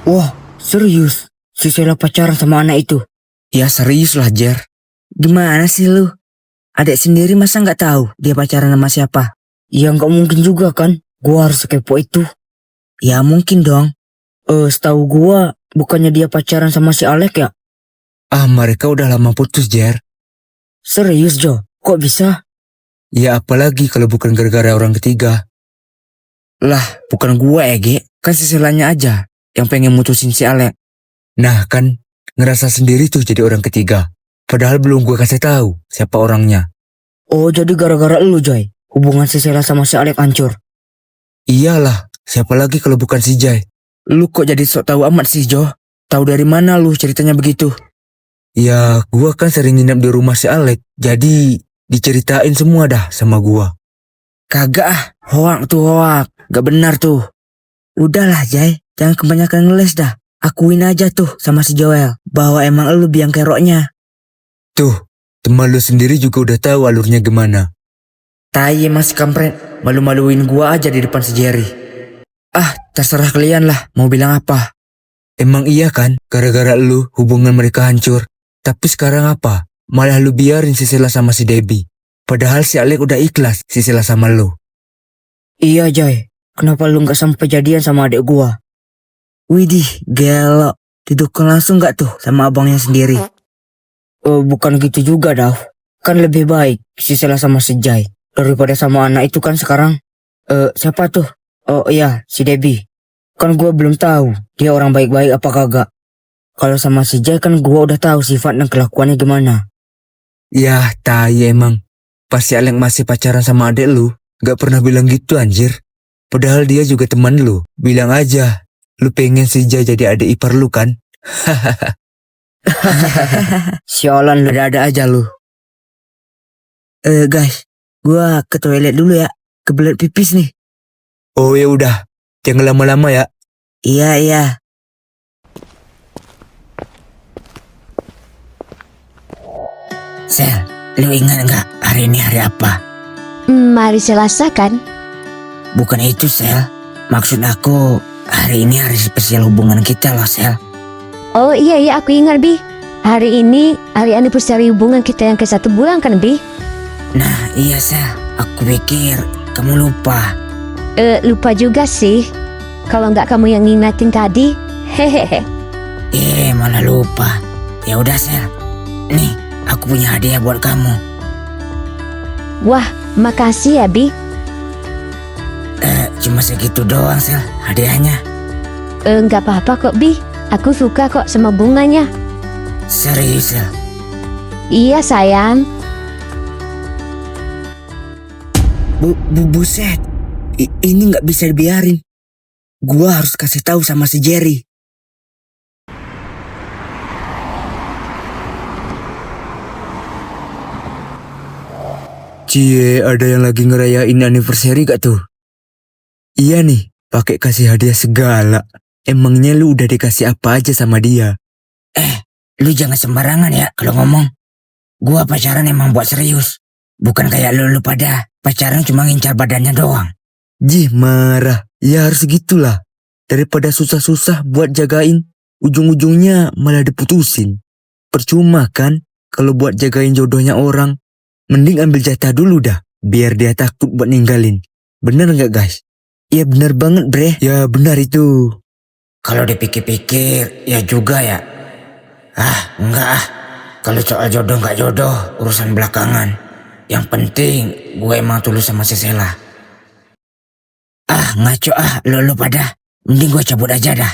Wah, serius? Si Sheila pacaran sama anak itu? Ya serius lah, Jer. Gimana sih lu? Adek sendiri masa nggak tahu dia pacaran sama siapa? Ya nggak mungkin juga kan? Gua harus kepo itu. Ya mungkin dong. Setahu gua bukannya dia pacaran sama si Alek ya? Ah, mereka udah lama putus, Jer. Serius Jo? Kok bisa? Ya apalagi kalau bukan gara-gara orang ketiga. Lah, bukan gua Ge. Kan si Sheilanya aja yang pengen mutusin si Alek. Nah kan, ngerasa sendiri tuh jadi orang ketiga. Padahal belum gue kasih tahu siapa orangnya. Oh, jadi gara-gara lu Joy, hubungan si Sheila sama si Alek hancur? Iyalah, siapa lagi kalau bukan si Jai? Lu kok jadi sok tahu amat sih Jo? Tahu dari mana lu ceritanya begitu? Ya, gue kan sering nginep di rumah si Alek, jadi diceritain semua dah sama gue. Kagak ah, hoak tuh hoak, gak benar tuh. Udahlah Jai, jangan kebanyakan ngeles dah. Akuin aja tuh sama si Joel bahwa emang lu biang keroknya. Tuh, teman lu sendiri juga udah tahu alurnya gimana. Tai mas kampret, malu-maluin gua aja di depan si Jerry. Ah, terserah kalian lah mau bilang apa. Emang iya kan, gara-gara lu hubungan mereka hancur. Tapi sekarang apa? Malah lu biarin si Sheila sama si Debbie. Padahal si Alek udah ikhlas si Sheila sama lu. Iya Jai, kenapa lu gak sampai jadian sama adik gua? Widih, gelo. Didukung langsung gak tuh sama abangnya sendiri? Bukan gitu juga Dav. Kan lebih baik si Sheila sama si Jai daripada sama anak itu kan sekarang. Siapa tuh? Oh iya, si Debbie. Kan gua belum tahu dia orang baik-baik apa kagak. Kalau sama si Jai kan gua udah tahu sifat dan kelakuannya gimana. Yah, tai emang. Pas si Alek masih pacaran sama adek lu, gak pernah bilang gitu anjir. Padahal dia juga teman lu. Bilang aja, lu pengen si Jai jadi adik ipar lu kan? Sialan lu, ada aja lu. Guys, gua ke toilet dulu ya. Kebelet pipis nih. Oh ya udah, jangan lama-lama ya. Iya. Sel, lu ingat nggak hari ini hari apa? Hari Selasa kan? Bukan itu Sel. Maksud aku hari ini hari spesial hubungan kita loh Sel. Oh iya aku ingat Bi. Hari ini hari anniversary hubungan kita yang ke 1 bulan kan Bi? Nah iya Sel, aku pikir kamu lupa. Lupa juga sih. Kalau nggak kamu yang ngingetin tadi. Hehehe. Malah lupa. Ya udah Sel, nih aku punya hadiah buat kamu. Wah, makasih ya Bi. Cuma segitu doang Sel hadiahnya. Nggak apa-apa kok Bi. Aku suka kok sama bunganya. Serius Sel? Iya sayang. Buset. Ini nggak bisa dibiarin. Gua harus kasih tahu sama si Jerry. Cie, ada yang lagi ngerayain anniversary gak tuh? Iya nih, pakai kasih hadiah segala. Emangnya lu udah dikasih apa aja sama dia? Lu jangan sembarangan ya kalau ngomong. Gua pacaran emang buat serius. Bukan kayak lu pada pacaran cuma ngincar badannya doang. Jih, marah. Ya harus gitulah. Daripada susah-susah buat jagain, ujung-ujungnya malah diputusin. Percuma kan kalau buat jagain jodohnya orang. Mending ambil jatah dulu dah, biar dia takut buat ninggalin. Bener gak guys? Ya bener banget bre. Ya benar itu. Kalau dipikir-pikir ya juga ya. Enggak ah. Kalau soal jodoh gak jodoh, urusan belakangan. Yang penting gue emang tulus sama si Sheila. Ngaco lu pada. Mending gue cabut aja dah.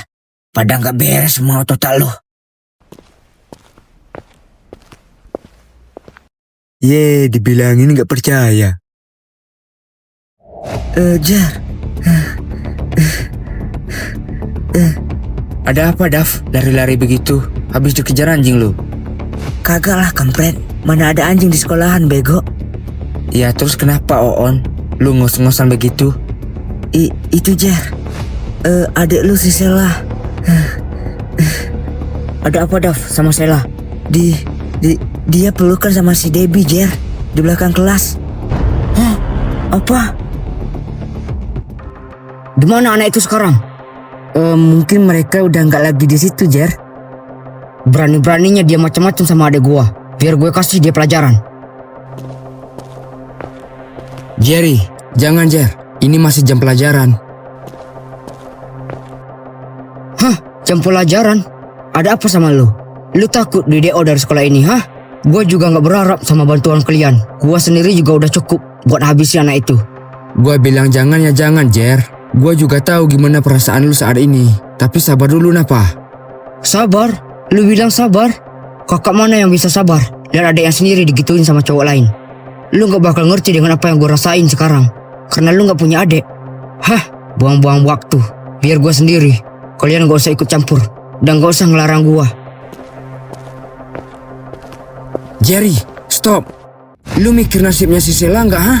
Pada gak beres semua otot lu. Dibilangin gak percaya. Jar. Ada apa Dav? Lari-lari begitu. Habis dikejar anjing lu? Kagak lah kampret. Mana ada anjing di sekolahan bego. Ya terus kenapa Oon? Lu ngos-ngosan begitu? Itu Jar. Adek lu si Sheila. Ada apa Dav sama Sela? Dia pelukan sama si Debbie, Jer. Di belakang kelas. Hah? Apa? Di mana anak itu sekarang? Mungkin mereka udah nggak lagi di situ, Jer. Berani-beraninya dia macam-macam sama adik gua. Biar gue kasih dia pelajaran. Jerry, jangan Jer. Ini masih jam pelajaran. Hah? Jam pelajaran? Ada apa sama lu? Lu takut di DO dari sekolah ini, hah? Gue juga gak berharap sama bantuan kalian. Gue sendiri juga udah cukup buat habisi anak itu. Gua bilang jangan ya jangan, Jer. Gua juga tahu gimana perasaan lu saat ini. Tapi sabar dulu, Napa. Sabar? Lu bilang sabar? Kakak mana yang bisa sabar? Dan adek yang sendiri digituin sama cowok lain. Lu gak bakal ngerti dengan apa yang gue rasain sekarang. Karena lu gak punya adek. Hah? Buang-buang waktu. Biar gue sendiri. Kalian gak usah ikut campur. Dan gak usah ngelarang gue. Jerry, stop. Lu mikir nasibnya si Sela nggak, hah?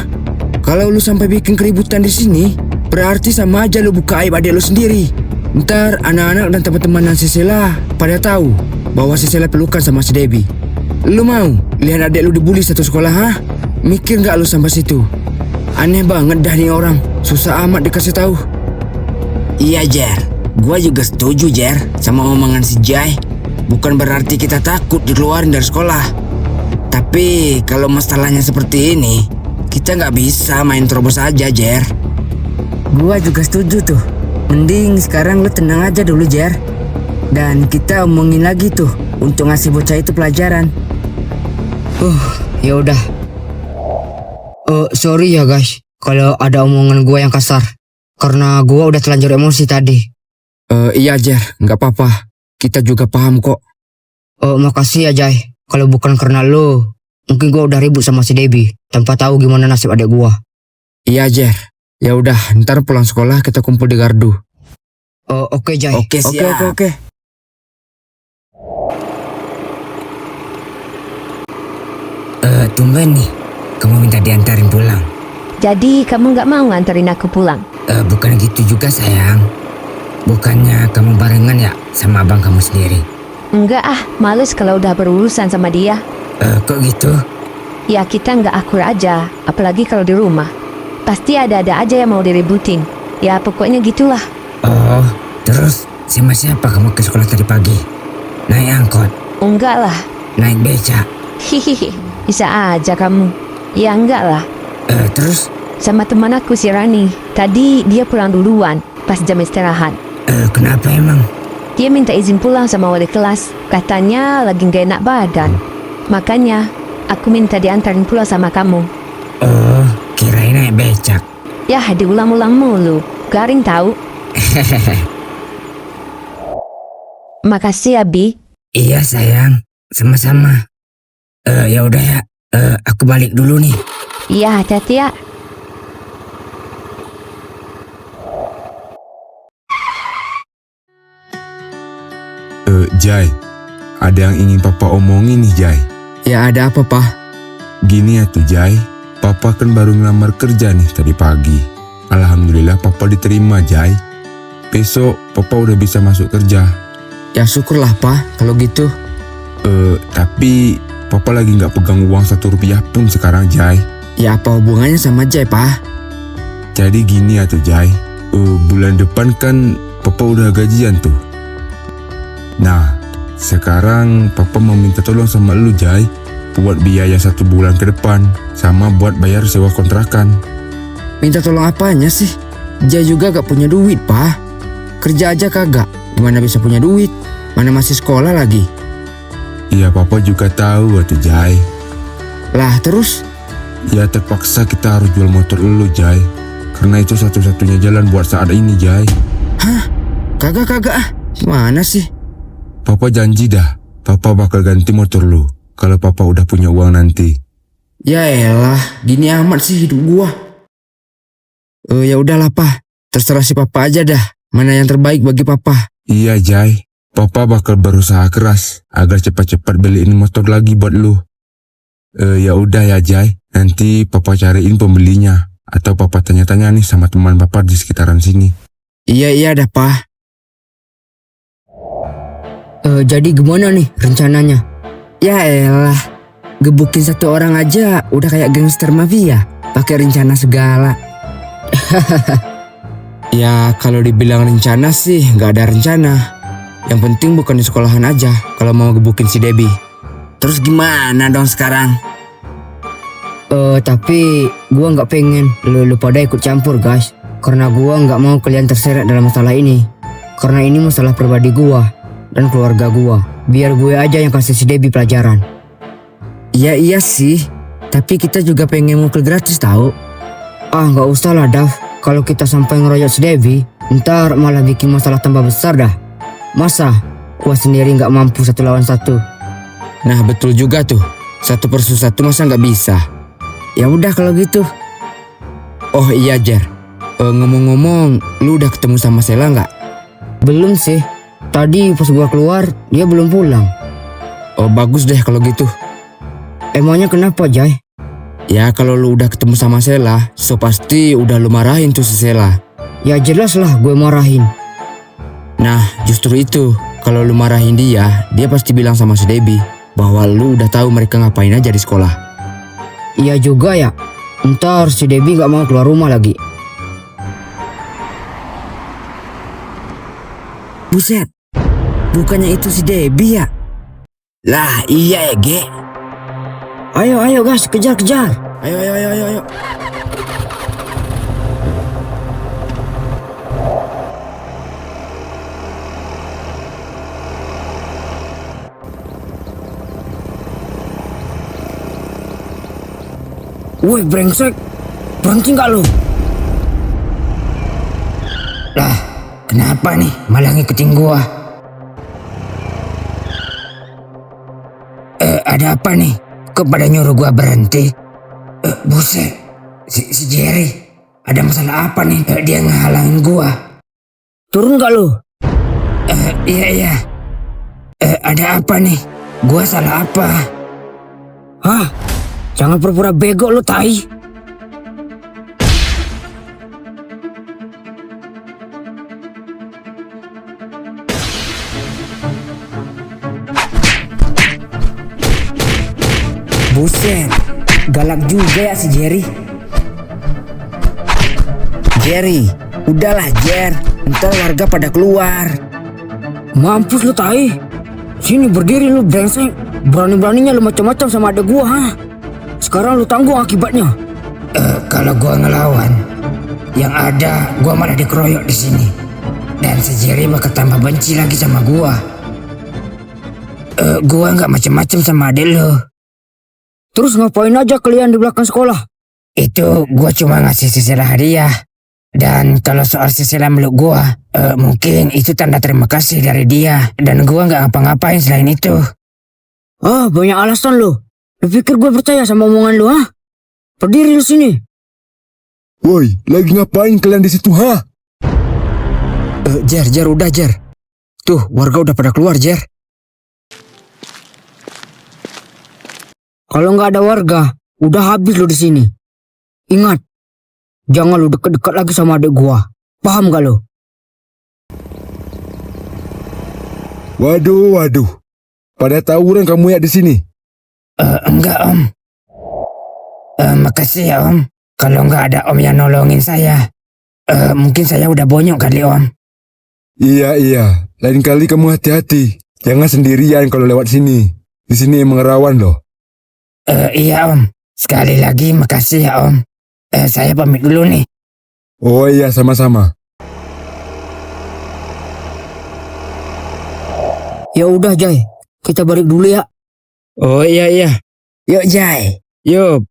Kalau lu sampai bikin keributan di sini, berarti sama aja lu buka aib adik lu sendiri. Ntar anak-anak dan teman-teman si Sela pada tahu bahwa si Sela pelukan sama si Debbie. Lu mau lihat adik lu dibully satu sekolah, hah? Mikir nggak lu sampai situ? Aneh banget dah nih orang. Susah amat dikasih tahu. Iya, Jer. Gua juga setuju, Jer, sama omongan si Jai. Bukan berarti kita takut dikeluarin dari sekolah. Tapi kalau masalahnya seperti ini, kita nggak bisa main terobos aja, Jer. Gua juga setuju tuh. Mending sekarang lu tenang aja dulu, Jer. Dan kita omongin lagi tuh untuk ngasih bocah itu pelajaran. Ya udah. Sorry ya guys, kalau ada omongan gua yang kasar. Karena gua udah terlanjur emosi tadi. Iya Jer, nggak apa-apa. Kita juga paham kok. Makasih ya Jai. Kalau bukan karena lo, mungkin gua udah ribut sama si Debbie tanpa tahu gimana nasib adik gua. Iya Jer. Ya udah, ntar pulang sekolah kita kumpul di gardu. Oke Jai. Oke, siap. Oke. Tumben nih, kamu minta diantarin pulang. Jadi kamu nggak mau nganterin aku pulang? Bukan gitu juga sayang. Bukannya kamu barengan ya sama abang kamu sendiri? Enggak ah, males kalau udah berurusan sama dia. Kok gitu? Ya kita nggak akur aja, apalagi kalau di rumah. Pasti ada-ada aja yang mau diributin. Ya pokoknya gitulah. Oh, terus sama siapa kamu ke sekolah tadi pagi? Naik angkot? Enggak lah. Naik beca? Hihihi, bisa aja kamu. Ya enggak lah. Terus? Sama teman aku si Rani. Tadi dia pulang duluan pas jam istirahat. Kenapa emang? Dia minta izin pulang sama wali kelas. Katanya lagi gak enak badan. Makanya aku minta diantarin pulang sama kamu. Oh, kirain naik becak. Ya diulang-ulang mulu. Garing tahu. Makasih ya Bi. Iya sayang, sama-sama. Ya udah ya, aku balik dulu nih. Iya hati-hati ya. Jai, ada yang ingin Papa omongin nih, Jai. Ya ada apa, Pak? Gini ya tuh, Jai. Papa kan baru ngelamar kerja nih tadi pagi. Alhamdulillah Papa diterima, Jai. Besok Papa udah bisa masuk kerja. Ya syukurlah, Pak, kalau gitu. Tapi Papa lagi nggak pegang uang 1 rupiah pun sekarang, Jai. Ya apa hubungannya sama Jai, Pak? Jadi gini ya tuh, Jai. Bulan depan kan Papa udah gajian tuh. Nah, sekarang Papa mau minta tolong sama lu, Jai, buat biaya 1 bulan ke depan, sama buat bayar sewa kontrakan. Minta tolong apanya sih? Jai juga gak punya duit, Pak. Kerja aja kagak, gimana bisa punya duit? Mana masih sekolah lagi. Iya, Papa juga tahu tuh, Jai. Lah terus? Ya terpaksa kita harus jual motor lu, Jai. Karena itu satu-satunya jalan buat saat ini, Jai. Hah? Kagak ah. Gimana sih? Papa janji dah, Papa bakal ganti motor lu kalau Papa udah punya uang nanti. Ya elah, gini amat sih hidup gua. Ya udahlah, Pak. Terserah si Papa aja dah. Mana yang terbaik bagi Papa. Iya, Jai. Papa bakal berusaha keras agar cepat-cepat beliin motor lagi buat lu. Ya udah ya, Jai. Nanti Papa cariin pembelinya. Atau Papa tanya-tanya nih sama teman Papa di sekitaran sini. Iya dah, Pak. Jadi gimana nih rencananya? Ya elah, gebukin satu orang aja udah kayak gangster mafia, pakai rencana segala. Ya kalau dibilang rencana sih nggak ada rencana. Yang penting bukan di sekolahan aja kalau mau gebukin si Debbie. Terus gimana dong sekarang? Tapi gua nggak pengen lu pada ikut campur guys, karena gua nggak mau kalian terseret dalam masalah ini. Karena ini masalah pribadi gua dan keluarga gua. Biar gue aja yang kasih si Debbie pelajaran. Iya sih, tapi kita juga pengen mukul gratis tahu. Nggak usah lah Dav. Kalau kita sampai ngeroyok si Debbie, ntar malah bikin masalah tambah besar dah. Masa gua sendiri nggak mampu 1 lawan 1? Nah betul juga tuh, 1 versus 1 masa nggak bisa. Ya udah kalau gitu. Oh iya Jer, ngomong-ngomong, lu udah ketemu sama Sela nggak? Belum sih. Tadi pas gua keluar, dia belum pulang. Oh bagus deh kalau gitu. Emangnya kenapa Jay? Ya kalau lu udah ketemu sama Sela, so pasti udah lu marahin tuh si Sela. Ya jelas lah gue marahin. Nah justru itu, kalau lu marahin dia pasti bilang sama si Debbie bahwa lu udah tahu mereka ngapain aja di sekolah. Iya juga ya, ntar si Debbie gak mau keluar rumah lagi. Buset, bukannya itu si Debbie ya? Lah iya ya Ge. Ayo guys, kejar. Ayo. Woi brengsek, berhenti nggak lo? Lah, kenapa nih malah ngikutin gua? Ada apa nih? Kok pada nyuruh gua berhenti? Buset, si Jerry, ada masalah apa nih? Dia ngehalangin gua. Turun nggak lo? Iya. Ada apa nih? Gua salah apa? Hah? Jangan pura-pura bego lo tai. Buset, galak juga ya si Jerry. Jerry, udahlah Jer, ntar warga pada keluar. Mampus lu tai. Sini berdiri lu brengsek. Berani-beraninya lu macam-macam sama adek gua, ha? Sekarang lu tanggung akibatnya. Kalau gua ngelawan, yang ada gua malah dikeroyok di sini. Dan si Jerry bakal tambah benci lagi sama gua. Gua nggak macam-macam sama adek lu. Terus ngapain aja kalian di belakang sekolah? Itu gua cuma ngasih Sisela hadiah. Dan kalau soal Sisela meluk gua, mungkin itu tanda terima kasih dari dia. Dan gua nggak ngapa-ngapain selain itu. Banyak alasan lo. Lu pikir gue percaya sama omongan lu, ha? Berdiri lu sini. Woi, lagi ngapain kalian di situ, ha? Jer, udah Jer. Tuh, warga udah pada keluar, Jer. Kalau nggak ada warga, udah habis lu di sini. Ingat, jangan lu deket-deket lagi sama adik gua. Paham gak lu? Waduh. Pada tawuran kamu ya di sini? Enggak Om. Makasih ya Om. Kalau nggak ada Om yang nolongin saya, mungkin saya udah bonyok kali Om. Iya. Lain kali kamu hati-hati. Jangan sendirian kalau lewat sini. Di sini emang rawan loh. Iya Om. Sekali lagi makasih ya Om. Saya pamit dulu nih. Oh iya, sama-sama. Ya udah Jai, kita balik dulu ya. Oh iya. Yuk Jai. Yuk.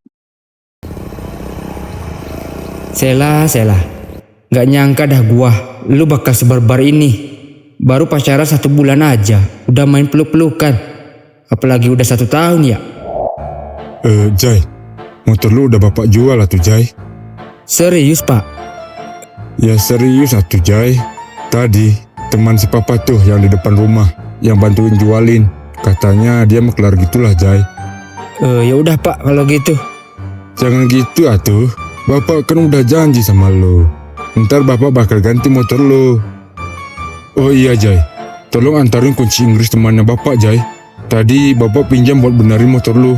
Sela. Gak nyangka dah gua, lu bakal sebarbar ini. Baru pacaran 1 bulan aja, udah main peluk-pelukan. Apalagi udah 1 tahun ya. Jai, motor lu udah bapak jual atuh Jai. Serius Pak? Ya serius atuh Jai. Tadi teman si papa tuh yang di depan rumah, yang bantuin jualin. Katanya dia mau kelar gitulah Jai. Ya udah Pak kalau gitu. Jangan gitu atuh. Bapak kan udah janji sama lo. Ntar bapak bakal ganti motor lo. Oh iya Jai, tolong antarin kunci Inggris temannya Bapak, Jai. Tadi Bapak pinjam buat benerin motor lu.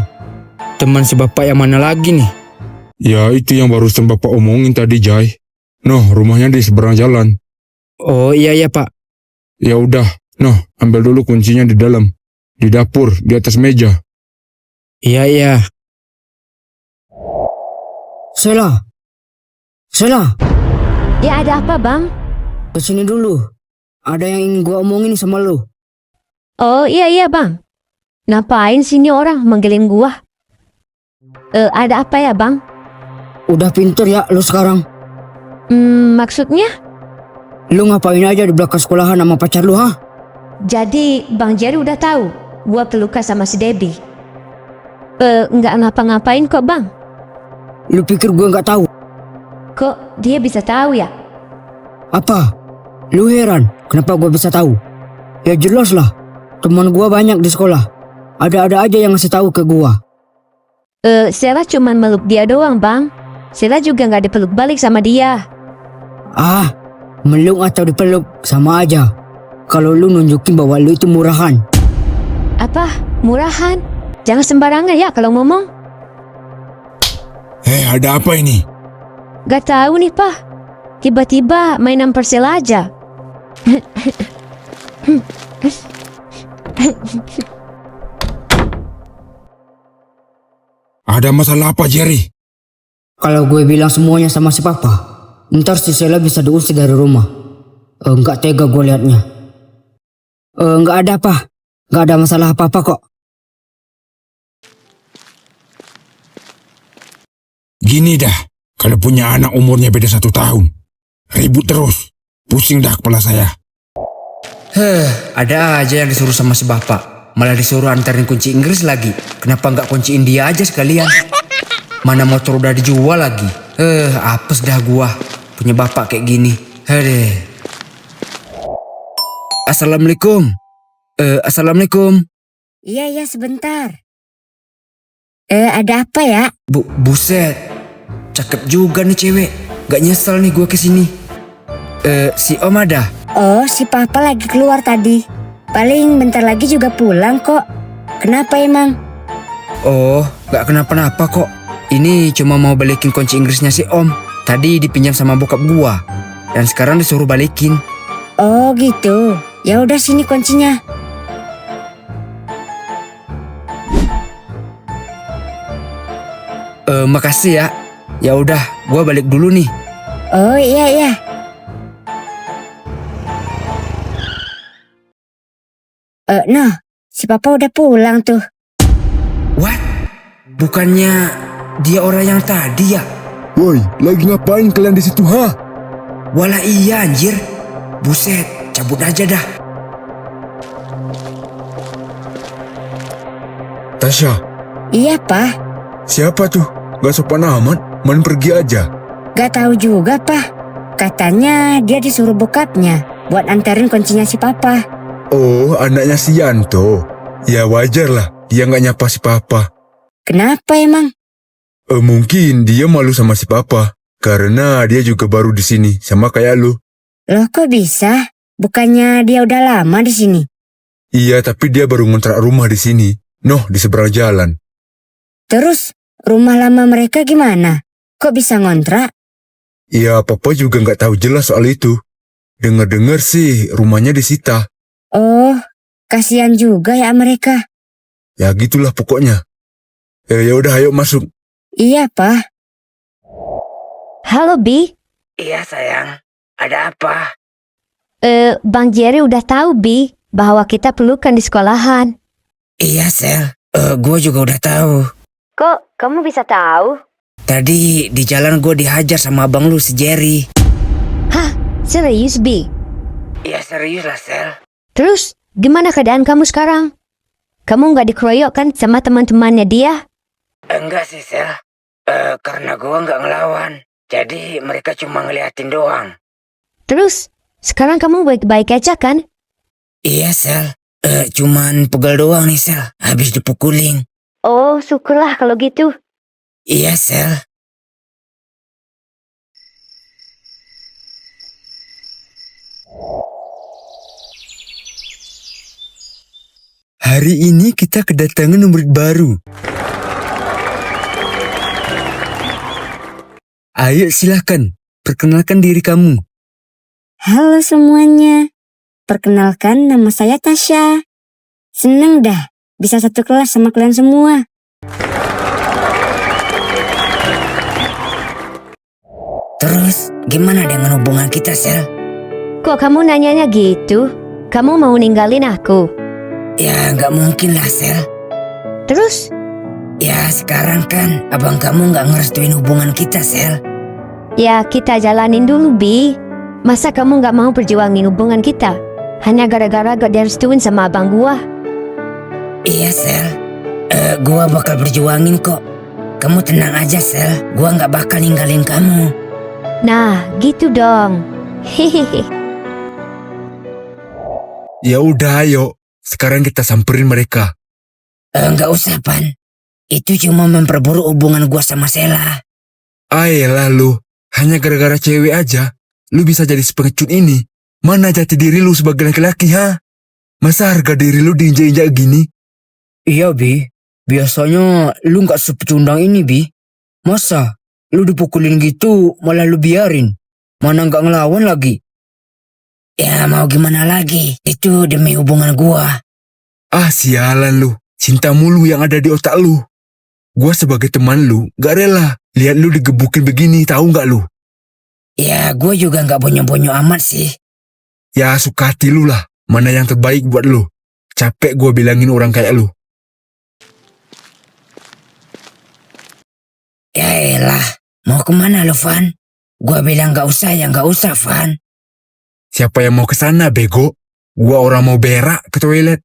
Teman si bapak yang mana lagi nih? Ya, itu yang barusan Bapak omongin tadi, Jai. Noh, rumahnya di seberang jalan. Oh iya Pak. Ya udah, noh, ambil dulu kuncinya di dalam. Di dapur, di atas meja. Iya. Sela. Ya ada apa bang? Kesini dulu. Ada yang ingin gua omongin sama lu. Oh iya bang. Ngapain sini orang manggilin gua? Ada apa ya bang? Udah pinter ya lu sekarang. Maksudnya? Lu ngapain aja di belakang sekolahan sama pacar lu, ha? Jadi Bang Jerry udah tahu gua pelukan sama si Debbie. Nggak ngapa-ngapain kok bang. Lu pikir gua nggak tahu? Kok dia bisa tahu ya? Apa? Lu heran kenapa gua bisa tahu? Ya jelas lah. Teman gua banyak di sekolah. Ada-ada aja yang ngasih tahu ke gua. Sela cuman meluk dia doang bang. Sela juga nggak dipeluk balik sama dia. Ah, meluk atau dipeluk sama aja. Kalau lu nunjukin bahwa lu itu murahan. Apa? Murahan? Jangan sembarangan ya kalau ngomong. Ada apa ini? Gak tahu nih pak. Tiba-tiba mainan Persela aja. Ada masalah apa, Jerry? Kalau gue bilang semuanya sama si papa, ntar si Sela bisa diusir dari rumah. Nggak tega gue liatnya. Nggak ada apa. Nggak ada masalah apa-apa kok. Gini dah, kalau punya anak umurnya beda 1 tahun. Ribut terus. Pusing dah kepala saya. Ada aja yang disuruh sama si bapak. Malah disuruh antarin kunci Inggris lagi. Kenapa nggak kunciin dia aja sekalian? Mana motor udah dijual lagi. Apes dah gua. Punya bapak kayak gini. Assalamualaikum. Assalamualaikum. Iya, sebentar. Ada apa ya? Buset. Cakep juga nih cewek. Gak nyesel nih gua kesini. Si Om ada? Oh, si papa lagi keluar tadi. Paling bentar lagi juga pulang kok. Kenapa emang? Oh, gak kenapa-napa kok. Ini cuma mau balikin kunci Inggrisnya si Om. Tadi dipinjam sama bokap gua. Dan sekarang disuruh balikin. Oh gitu. Ya udah sini kuncinya. Makasih ya. Ya udah, gua balik dulu nih. Oh iya. Noh, si papa udah pulang tuh. What? Bukannya dia orang yang tadi ya? Woi, lagi ngapain kalian di situ, ha? Walah iya anjir. Buset, cabut aja dah. Tasya, Iya, Pak. siapa tuh? Gak sopan amat, main pergi aja. Gak tahu juga, Pak. Katanya dia disuruh bokapnya buat anterin kuncinya si papa. Oh, anaknya si Yanto. Ya wajar lah, dia gak nyapa si papa. Kenapa emang? Mungkin dia malu sama si papa. Karena dia juga baru di sini, sama kayak lu. Loh kok bisa? Bukannya dia udah lama di sini? Iya, tapi dia baru ngontrak rumah di sini. Noh, di seberang jalan. Terus rumah lama mereka gimana? Kok bisa ngontrak? Iya, papa juga gak tahu jelas soal itu. Dengar-dengar sih rumahnya disita. Oh, kasihan juga ya mereka. Ya gitulah pokoknya. Ya udah, ayo masuk. Iya, Pak. Halo Bi. Iya sayang, ada apa? Bang Jerry udah tahu Bi bahwa kita pelukan di sekolahan. Iya Sel, gue juga udah tahu. Kok kamu bisa tahu? Tadi di jalan gue dihajar sama abang lu si Jerry. Hah? Serius Bi? Iya serius lah Sel. Terus gimana keadaan kamu sekarang? Kamu nggak dikeroyok kan sama teman-temannya dia? Enggak sih Sel, karena gue nggak ngelawan. Jadi mereka cuma ngeliatin doang. Terus sekarang kamu baik-baik aja kan? Iya Sel, cuman pegel doang nih Sel, habis dipukulin. Oh syukurlah kalau gitu. Iya Sel. Hari ini kita kedatangan murid baru. Ayo silahkan, perkenalkan diri kamu. Halo semuanya. Perkenalkan, nama saya Tasya. Seneng dah bisa satu kelas sama kalian semua. Terus, gimana dengan hubungan kita, Sel? Kok kamu nanyanya gitu? Kamu mau ninggalin aku? Ya, nggak mungkin lah, Sel. Terus? Ya, sekarang kan abang kamu nggak ngerestuin hubungan kita, Sel. Ya kita jalanin dulu, Bi. Masa kamu nggak mau perjuangin hubungan kita? Hanya gara-gara gak direstuin sama abang gua? Iya, Sel. Gua bakal berjuangin kok. Kamu tenang aja, Sel. Gua nggak bakal ninggalin kamu. Nah, gitu dong. Hehehe. Ya udah ayo, sekarang kita samperin mereka. Nggak usah, Pan. Itu cuma memperburuk hubungan gua sama Sela. Ayolah lu, hanya gara-gara cewek aja, lu bisa jadi sepengecut ini. Mana jati diri lu sebagai laki-laki, ha? Masa harga diri lu diinjak-injak gini? Iya, Bi. Biasanya lu nggak sepecundang ini, Bi. Masa lu dipukulin gitu malah lu biarin? Mana nggak ngelawan lagi? Ya mau gimana lagi, itu demi hubungan gua. Ah sialan lu, cinta mulu yang ada di otak lu. Gua sebagai teman lu, gak rela lihat lu digebukin begini, tahu nggak lu? Ya gua juga nggak bonyo-bonyo amat sih. Ya suka hati lu lah, mana yang terbaik buat lu. Capek gua bilangin orang kayak lu. Ya elah, mau kemana lu, Van? Gua bilang nggak usah ya nggak usah, Van. Siapa yang mau kesana, bego? Gua orang mau berak ke toilet.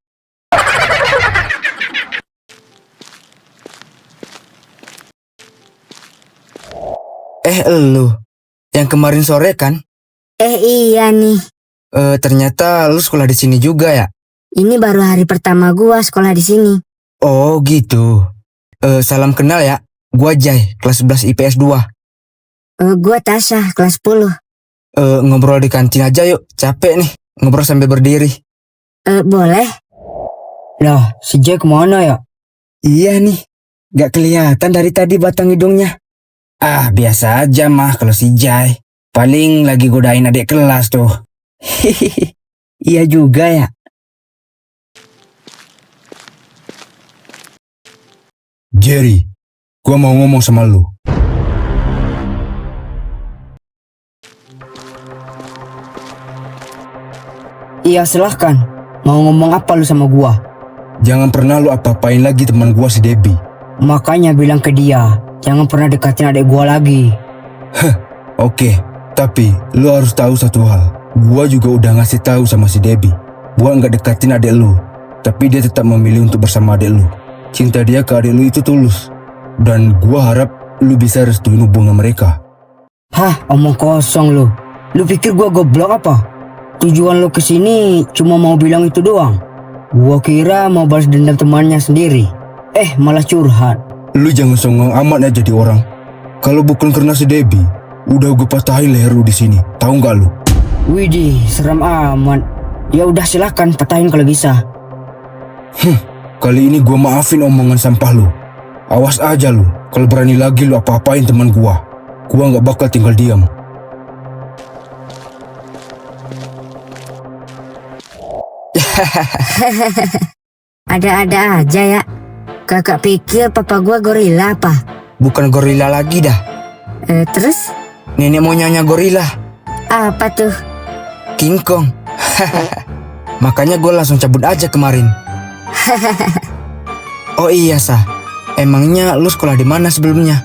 Lu, yang kemarin sore kan? Iya nih. Ternyata lu sekolah di sini juga ya? Ini baru hari pertama gua sekolah di sini. Oh gitu. Salam kenal ya. Gua Jai, kelas 11 IPS 2. Gua Tasya, kelas 10. Ngobrol di kantin aja yuk. Capek nih, ngobrol sambil berdiri. Boleh? Lah, si Jay kemana ya? Iya nih, gak kelihatan dari tadi batang hidungnya. Ah, biasa aja mah kalau si Jai. Paling lagi godain adik kelas tuh. Iya juga ya. Jerry, gua mau ngomong sama lu. Iya silahkan. Mau ngomong apa lu sama gua? Jangan pernah lu apa-apain lagi teman gua si Debbie. Makanya bilang ke dia, jangan pernah dekatin adik gua lagi. Oke, tapi lu harus tahu satu hal. Gua juga udah ngasih tahu sama si Debbie buat nggak dekatin adik lu. Tapi dia tetap memilih untuk bersama adik lu. Cinta dia ke adik lu itu tulus. Dan gua harap lu bisa restuin hubungan mereka. Hah, omong kosong lu. Lu pikir gua goblok apa? Tujuan lu kesini cuma mau bilang itu doang. Gua kira mau balas dendam temannya sendiri. Malah curhat. Lu jangan songong amat ya jadi orang. Kalau bukan karena si Debbie, udah gue patahin leher lu di sini. Tahu nggak lu? Widih, seram amat. Ya udah silakan patahin kalau bisa. Kali ini gue maafin omongan sampah lu. Awas aja lu, kalau berani lagi lu apa-apain teman gua. Gua nggak bakal tinggal diam. Ada-ada aja ya. Kakak pikir papa gua gorila apa? Bukan gorila lagi dah. Terus? Nenek moyangnya gorila, Apa tuh? King Kong. Makanya gue langsung cabut aja kemarin. Oh iya Sa, emangnya lu sekolah di mana sebelumnya?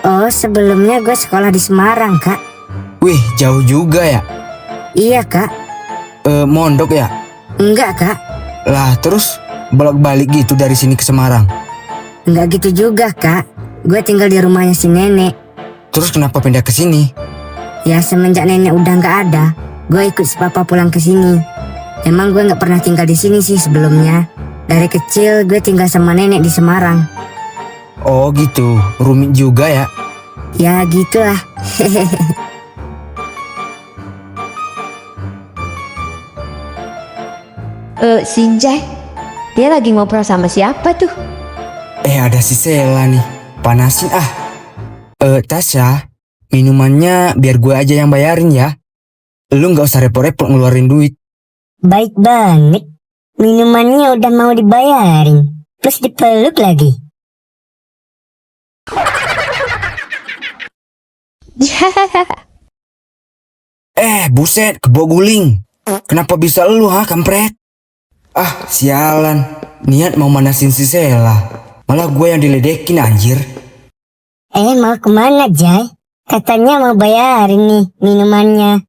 Oh, sebelumnya gue sekolah di Semarang, Kak. Wih, jauh juga ya. Iya, Kak. Mondok ya? Enggak, Kak. Lah terus bolak-balik gitu dari sini ke Semarang. Enggak gitu juga, Kak. Gue tinggal di rumahnya si nenek. Terus kenapa pindah ke sini? Ya semenjak nenek udah nggak ada, gue ikut si papa pulang ke sini. Emang gue nggak pernah tinggal di sini sih sebelumnya. Dari kecil gue tinggal sama nenek di Semarang. Oh gitu, rumit juga ya. Ya gitulah. Si Jack, Dia lagi ngobrol sama siapa tuh? Ada si Sela nih. Panasin ah. Tasya, minumannya biar gue aja yang bayarin ya. Lu gak usah repot-repot ngeluarin duit. Baik banget. Minumannya udah mau dibayarin. Plus dipeluk lagi. Buset, kebo guling. Kenapa bisa lu kampret? Ah, sialan. Niat mau manasin si Sela. Malah gue yang diledekin anjir. Mau kemana, Jai? Katanya mau bayarin nih minumannya.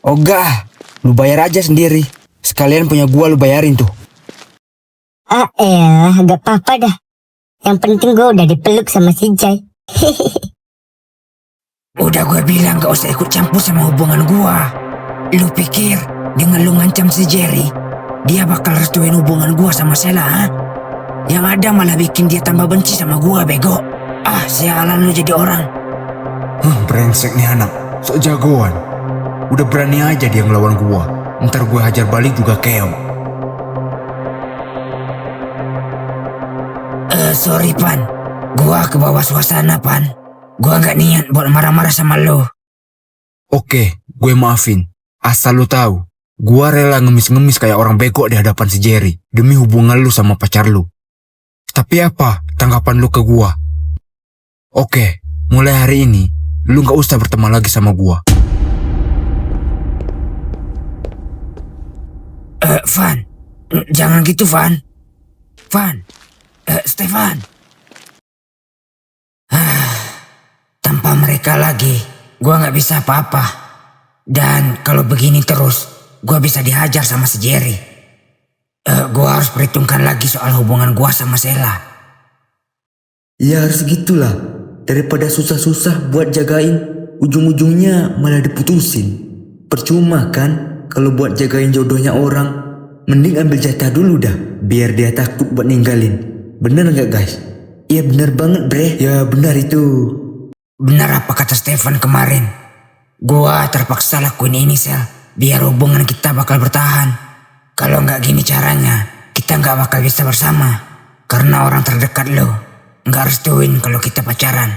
Ogah, lu bayar aja sendiri. Sekalian punya gua lu bayarin tuh. Gak apa-apa dah. Yang penting gue udah dipeluk sama si Jai. Udah gue bilang gak usah ikut campur sama hubungan gua. Lu pikir dengan lu ngancam si Jerry, dia bakal restuin hubungan gua sama Sela, ha? Yang ada malah bikin dia tambah benci sama gua, bego. Ah, sialan lu jadi orang. Brengsek nih anak, sok jagoan. Udah berani aja dia ngelawan gua. Ntar gue hajar balik juga keong. Sorry Pan, gua kebawa suasana Pan. Gua gak niat buat marah-marah sama lu. Oke, gue maafin. Asal lu tahu, gua rela ngemis-ngemis kayak orang bego di hadapan si Jerry demi hubungan lu sama pacar lu. Tapi apa tanggapan lu ke gua? Oke, mulai hari ini lu gak usah berteman lagi sama gua. Van, jangan gitu Van. Van, Stefan. Tanpa mereka lagi, gua gak bisa apa-apa. Dan kalau begini terus, gua bisa dihajar sama si Jerry. Gua harus perhitungkan lagi soal hubungan gua sama Sela. Ya harus gitulah. Daripada susah-susah buat jagain, ujung-ujungnya malah diputusin. Percuma kan kalau buat jagain jodohnya orang. Mending ambil jatah dulu dah, biar dia takut buat ninggalin. Bener gak guys? Iya bener banget bre. Ya benar itu. Benar apa kata Stefan kemarin. Gua terpaksa lakuin ini Sel, biar hubungan kita bakal bertahan. Kalau nggak gini caranya, kita nggak bakal bisa bersama. Karena orang terdekat lo nggak restuin kalau kita pacaran.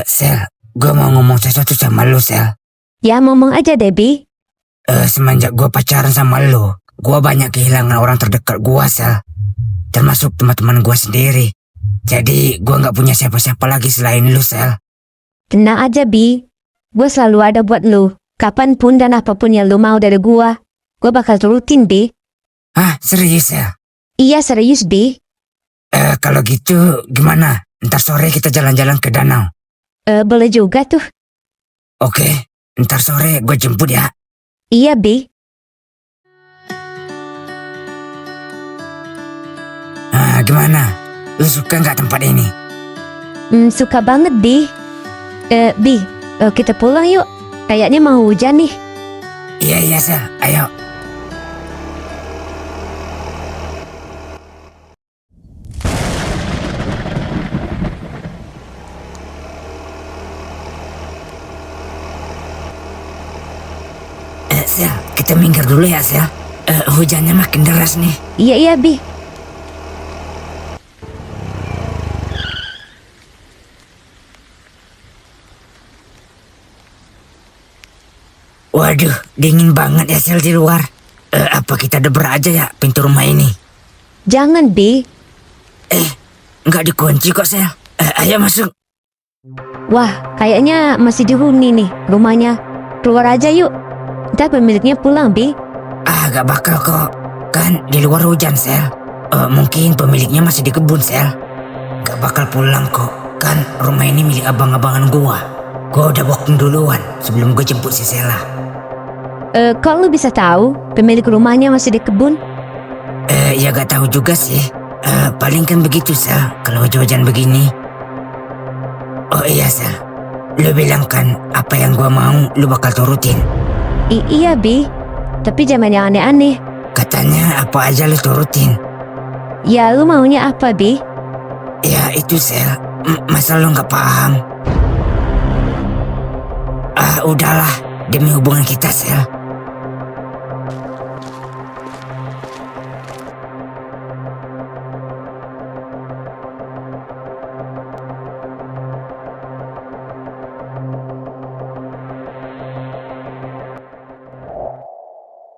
Sel, gue mau ngomong sesuatu sama lo Sel. Ya ngomong aja Debbie. Semenjak gue pacaran sama lo, gue banyak kehilangan orang terdekat gue Sel. Termasuk teman-teman gue sendiri. Jadi gue gak punya siapa-siapa lagi selain lu Sel. Tenang aja Bi. Gue selalu ada buat lu. Kapanpun dan apapun yang lu mau dari gue bakal turutin Bi. Hah, serius Sel? Iya serius Bi. Kalau gitu gimana? Ntar sore kita jalan-jalan ke danau. Boleh juga tuh. Oke, ntar sore gue jemput ya. Iya Bi. Gimana? Lu suka nggak tempat ini? Suka banget Bi. Bi, kita pulang yuk. Kayaknya mau hujan nih. Iya Sel, ayo. Sel, kita minggir dulu ya Sel. Hujannya makin deras nih. Iya Bi. Waduh, dingin banget ya Sel di luar. Apa kita deber aja ya pintu rumah ini? Jangan Bi. Nggak dikunci kok Sel. Ayo masuk. Wah, kayaknya masih dihuni nih rumahnya. Keluar aja yuk. Ntar pemiliknya pulang Bi. Gak bakal kok. Kan di luar hujan Sel. Mungkin pemiliknya masih di kebun Sel. Gak bakal pulang kok. Kan rumah ini milik abang-abangan gua. Gua udah booking duluan sebelum gue jemput si Sela. Kok lu bisa tahu pemilik rumahnya masih di kebun? Ya gak tahu juga sih. Paling kan begitu Sel, kalau hujan begini. Oh iya Sel, lu bilang kan apa yang gua mau lu bakal turutin. Iya Bi, tapi jangan yang aneh-aneh. Katanya apa aja lu turutin. Ya lu maunya apa Bi? Ya itu Sel, masa lu gak paham? Udahlah, demi hubungan kita, Sel.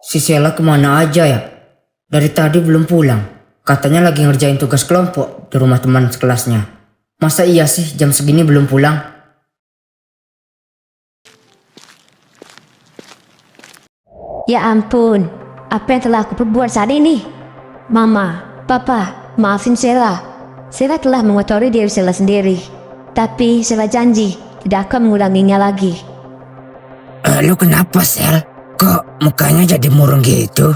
Si Sela kemana aja ya? Dari tadi belum pulang. Katanya lagi ngerjain tugas kelompok di rumah teman sekelasnya. Masa iya sih jam segini belum pulang? Ya ampun, apa yang telah aku perbuat saat ini? Mama, Papa, maafin Sela. Sela telah mengotori diri Sela sendiri. Tapi Sela janji tidak akan mengulanginya lagi. Lu kenapa, Sel? Kok mukanya jadi murung gitu?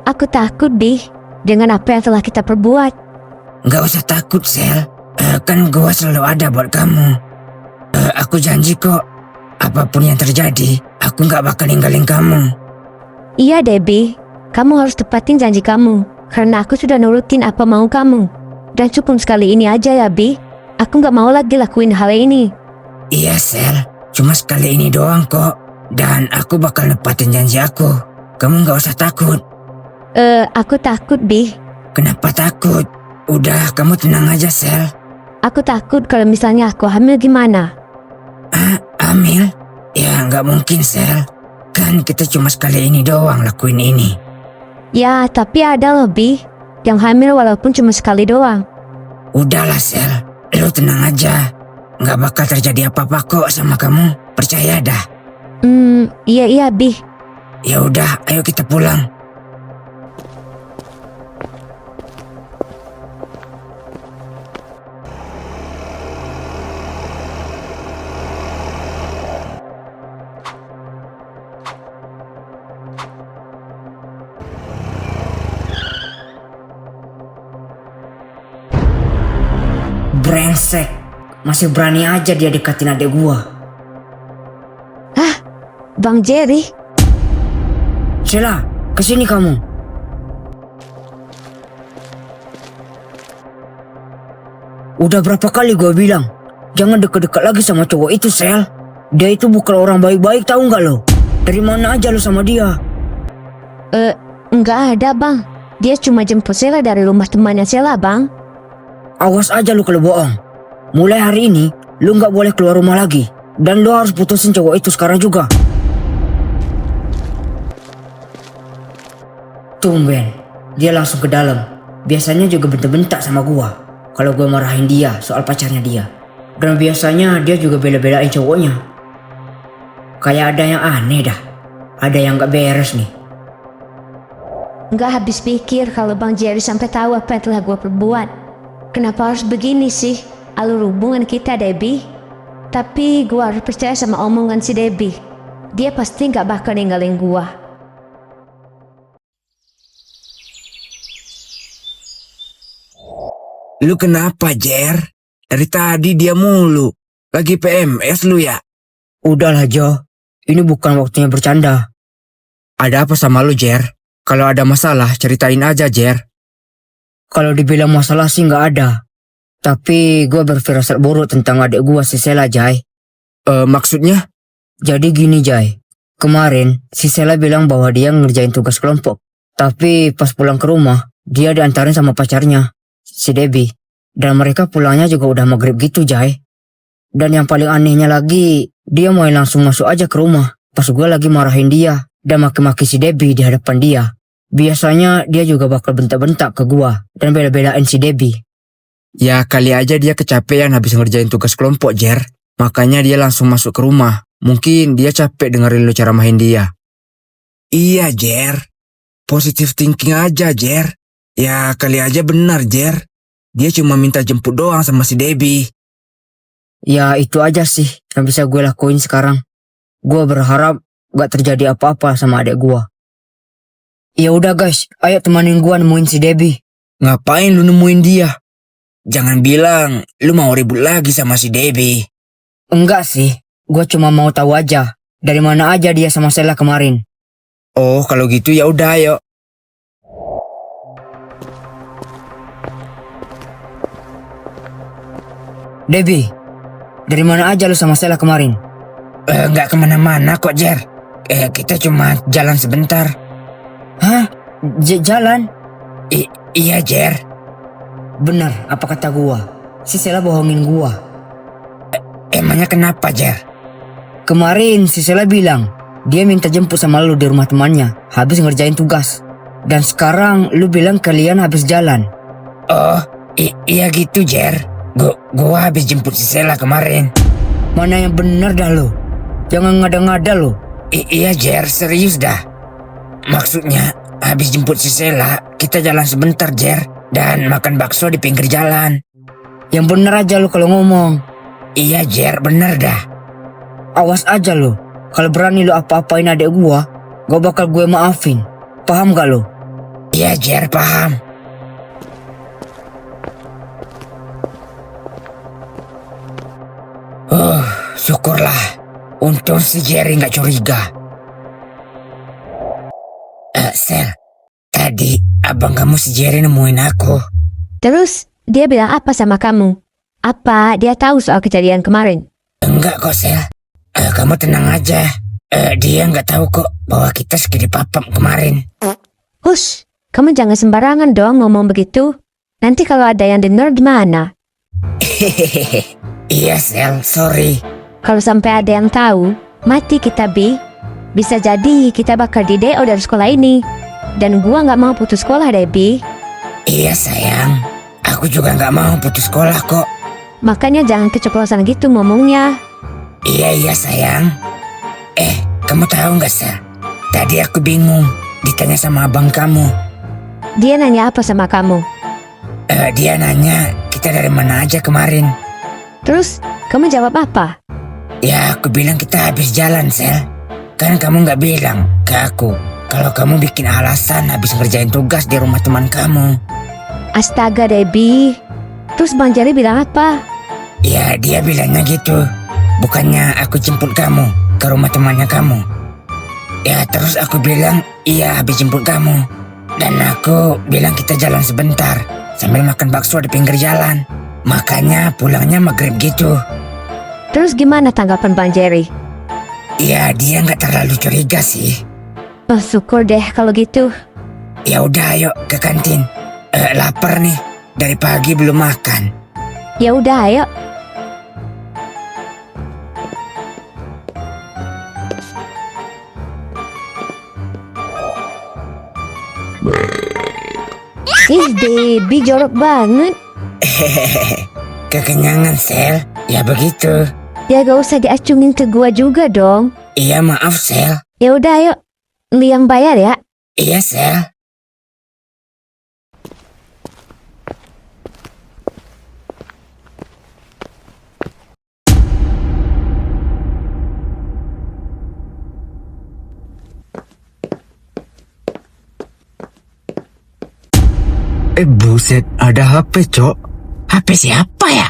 Aku takut, Bi, dengan apa yang telah kita perbuat. Nggak usah takut, Sel. Kan gua selalu ada buat kamu. Aku janji kok, apapun yang terjadi, aku nggak bakal ninggalin kamu. Iya, Debbie, kamu harus tepatin janji kamu. Karena aku sudah nurutin apa mau kamu. Dan cukup sekali ini aja ya, Bi. Aku nggak mau lagi lakuin hal ini. Iya, Sel. Cuma sekali ini doang kok. Dan aku bakal nepatin janji aku. Kamu nggak usah takut. Aku takut, Bi. Kenapa takut? Udah, kamu tenang aja, Sel. Aku takut kalau misalnya aku hamil gimana? Hamil? Ya, nggak mungkin, Sel. Kan kita cuma sekali ini doang lakuin ini. Ya, tapi ada loh, Bi. Yang hamil walaupun cuma sekali doang. Udahlah, Sel. Lu tenang aja. Nggak bakal terjadi apa-apa kok sama kamu. Percaya dah. Iya, Bi. Ya udah, ayo kita pulang. Brengsek, masih berani aja dia dekatin adik gua. Bang Jerry? Sela, kesini kamu. Udah berapa kali gua bilang, jangan deket-deket lagi sama cowok itu, Sel. Dia itu bukan orang baik-baik, tahu nggak lo? Dari mana aja lo sama dia? Nggak ada, Bang. Dia cuma jemput Sela dari rumah temannya Sela, Bang. Awas aja lo kalau bohong. Mulai hari ini, lo nggak boleh keluar rumah lagi. Dan lo harus putusin cowok itu sekarang juga. Tumben, dia langsung ke dalam. Biasanya juga bentak-bentak sama gua kalau gua marahin dia soal pacarnya dia. Dan biasanya dia juga bela-belain cowoknya. Kayak ada yang aneh dah. Ada yang gak beres nih. Nggak habis pikir kalau Bang Jerry sampai tahu apa yang telah gue perbuat. Kenapa harus begini sih alur hubungan kita, Debbie? Tapi gue harus percaya sama omongan si Debbie. Dia pasti nggak bakal ninggalin gue. Lu kenapa, Jer? Dari tadi dia mulu. Lagi PMS lu ya? Udahlah, Jo. Ini bukan waktunya bercanda. Ada apa sama lu, Jer? Kalau ada masalah, ceritain aja, Jer. Kalau dibilang masalah sih nggak ada. Tapi gue berfirasat buruk tentang adik gue si Sela, Jai. Maksudnya? Jadi gini, Jai. Kemarin si Sela bilang bahwa dia ngerjain tugas kelompok. Tapi pas pulang ke rumah, dia diantarin sama pacarnya, si Debbie. Dan mereka pulangnya juga udah maghrib gitu, Jai. Dan yang paling anehnya lagi, dia mau langsung masuk aja ke rumah. Pas gue lagi marahin dia dan maki-maki si Debbie di hadapan dia. Biasanya dia juga bakal bentak-bentak ke gua dan bela-belain si Debbie. Ya kali aja dia kecapean habis ngerjain tugas kelompok, Jer. Makanya dia langsung masuk ke rumah. Mungkin dia capek dengerin lu ceramahin dia. Iya, Jer. Positive thinking aja, Jer. Ya kali aja benar, Jer. Dia cuma minta jemput doang sama si Debbie. Ya itu aja sih yang bisa gue lakuin sekarang. Gue berharap gak terjadi apa-apa sama adik gue. Ya udah guys, ayo temanin gue nemuin si Debbie. Ngapain lu nemuin dia? Jangan bilang lu mau ribut lagi sama si Debbie. Enggak sih, gue cuma mau tahu aja dari mana aja dia sama Sela kemarin. Oh kalau gitu ya udah ayo. Debbie, dari mana aja lu sama Sela kemarin? Nggak kemana-mana kok, Jer. Kita cuma jalan sebentar. Hah? Jalan? Iya, Jer. Benar, apa kata gua? Si Sela bohongin gua. Emangnya kenapa, Jer? Kemarin si Sela bilang dia minta jemput sama lu di rumah temannya habis ngerjain tugas. Dan sekarang lu bilang kalian habis jalan. Oh, iya gitu, Jer. Gua habis jemput si Sela kemarin. Mana yang benar dah lu? Jangan ngada-ngada lu. Iya, Jer, serius dah. Maksudnya habis jemput si Sela, kita jalan sebentar, Jer, dan makan bakso di pinggir jalan. Yang bener aja lu kalau ngomong. Iya, Jer, bener dah. Awas aja lu. Kalau berani lu apa-apain adek gua bakal gue maafin. Paham gak lu? Iya, Jer, paham. Syukurlah. Untung si Jerry gak curiga. Sel, tadi abang kamu si Jerry nemuin aku. Terus dia bilang apa sama kamu? Apa dia tahu soal kejadian kemarin? Enggak kok, Sel. Kamu tenang aja. Dia gak tahu kok bahwa kita segede papam kemarin. Hush, kamu jangan sembarangan dong ngomong begitu. Nanti kalau ada yang denger gimana? Iya, Sel, sorry. Kalau sampai ada yang tahu, mati kita, Bi. Bisa jadi kita bakal di DO dari sekolah ini. Dan gua gak mau putus sekolah deh, Bi. Iya, sayang. Aku juga gak mau putus sekolah kok. Makanya jangan keceplosan gitu ngomongnya. Iya, sayang. Kamu tahu gak, Sel? Tadi aku bingung ditanya sama abang kamu. Dia nanya apa sama kamu? Dia nanya kita dari mana aja kemarin. Terus kamu jawab apa? Ya, aku bilang kita habis jalan, Sel. Kan kamu gak bilang ke aku kalau kamu bikin alasan habis ngerjain tugas di rumah teman kamu. Astaga, Debbie. Terus Bang Jerry bilang apa? Ya, dia bilangnya gitu. Bukannya aku jemput kamu ke rumah temannya kamu. Ya, terus aku bilang iya habis jemput kamu. Dan aku bilang kita jalan sebentar sambil makan bakso di pinggir jalan. Makanya pulangnya maghrib gitu. Terus gimana tanggapan Bang Jerry? Ya, dia nggak terlalu curiga sih. Oh, syukur deh kalau gitu. Ya udah, ayo ke kantin. Lapar nih, dari pagi belum makan. Ya udah, ayo. Ih, Debbie jorok banget. Kekenyangan, Sel. Ya begitu. Ya gak usah diacungin ke gua juga dong. Iya, maaf, Sel. Ya udah, ayo. Lu yang bayar ya. Iya, Sel. Buset, ada HP, Cok. HP siapa ya?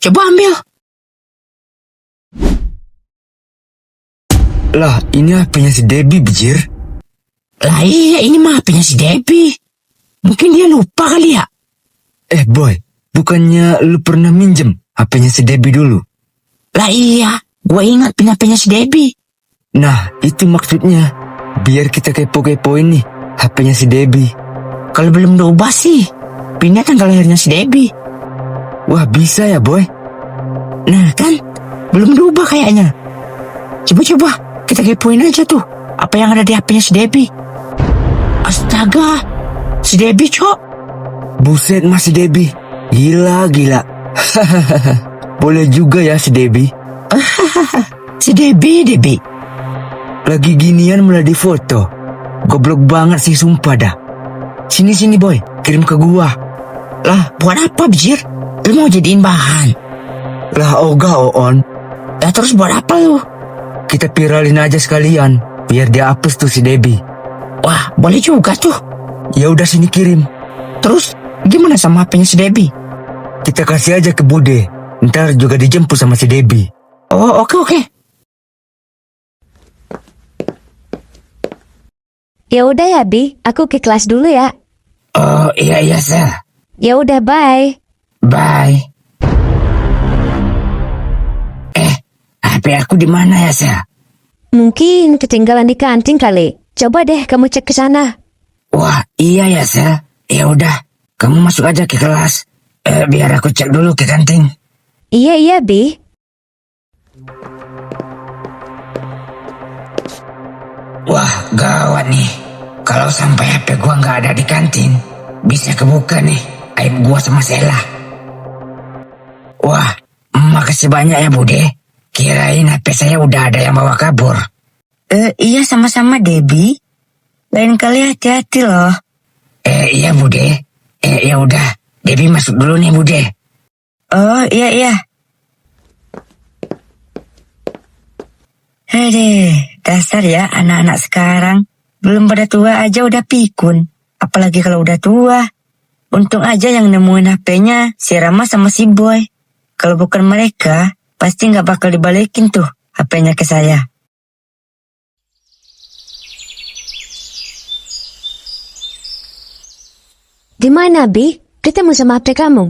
Coba ambil. Lah, ini HP-nya si Debbie, bijir. Lah iya, ini mah HP-nya si Debbie. Mungkin dia lupa kali ya? Boy, bukannya lu pernah minjem HP-nya si Debbie dulu? Lah iya, gue ingat pin HP-nya si Debbie. Nah, itu maksudnya. Biar kita kepo-kepoin nih HP-nya si Debbie. Kalau belum diubah sih, pinnya tanggal lahirnya si Debbie. Wah, bisa ya, Boy? Nah kan, belum diubah kayaknya. Coba-coba, kita kepoin aja tuh. Apa yang ada di HP-nya si Debbie. Astaga, si Debbie, Cok. Buset, masih Debbie. Gila. Boleh juga ya si Debbie. Si Debbie. Lagi ginian mulai di foto. Goblok banget sih, sumpah dah. Sini Boy, kirim ke gua. Lah, buat apa, bijir? Lu mau jadiin bahan? Lah, ogah Oon. Lah terus buat apa lu? Kita viralin aja sekalian, biar dia hapus tuh si Debbie. Wah, boleh juga tuh. Ya udah, sini kirim. Terus gimana sama HP-nya si Debbie? Kita kasih aja ke Bude. Ntar juga dijemput sama si Debbie. Oh, oke. Ya udah ya, Bi. Aku ke kelas dulu ya. Oh, iya, Sel. Ya udah, bye. Bye. HP aku di mana ya, Sel? Mungkin ketinggalan di kantin kali. Coba deh kamu cek ke sana. Wah, iya ya, Sel. Ya udah, kamu masuk aja ke kelas. Biar aku cek dulu ke kantin. Iya, Bi. Wah, gawat nih. Kalau sampai HP gua nggak ada di kantin, bisa kebuka nih aib gua sama Sela. Wah, makasih banyak ya, Bude. Kirain HP saya udah ada yang bawa kabur. Iya sama-sama, Debbie. Lain kali hati-hati loh. Iya, Bude. Ya udah, Debbie masuk dulu nih, Bude. Oh, iya. Hei, dasar ya anak-anak sekarang. Belum pada tua aja udah pikun. Apalagi kalau udah tua. Untung aja yang nemuin HP-nya si Rama sama si Boy. Kalau bukan mereka, pasti nggak bakal dibalikin tuh HP-nya ke saya. Di mana, Bi? Ketemu sama HP kamu.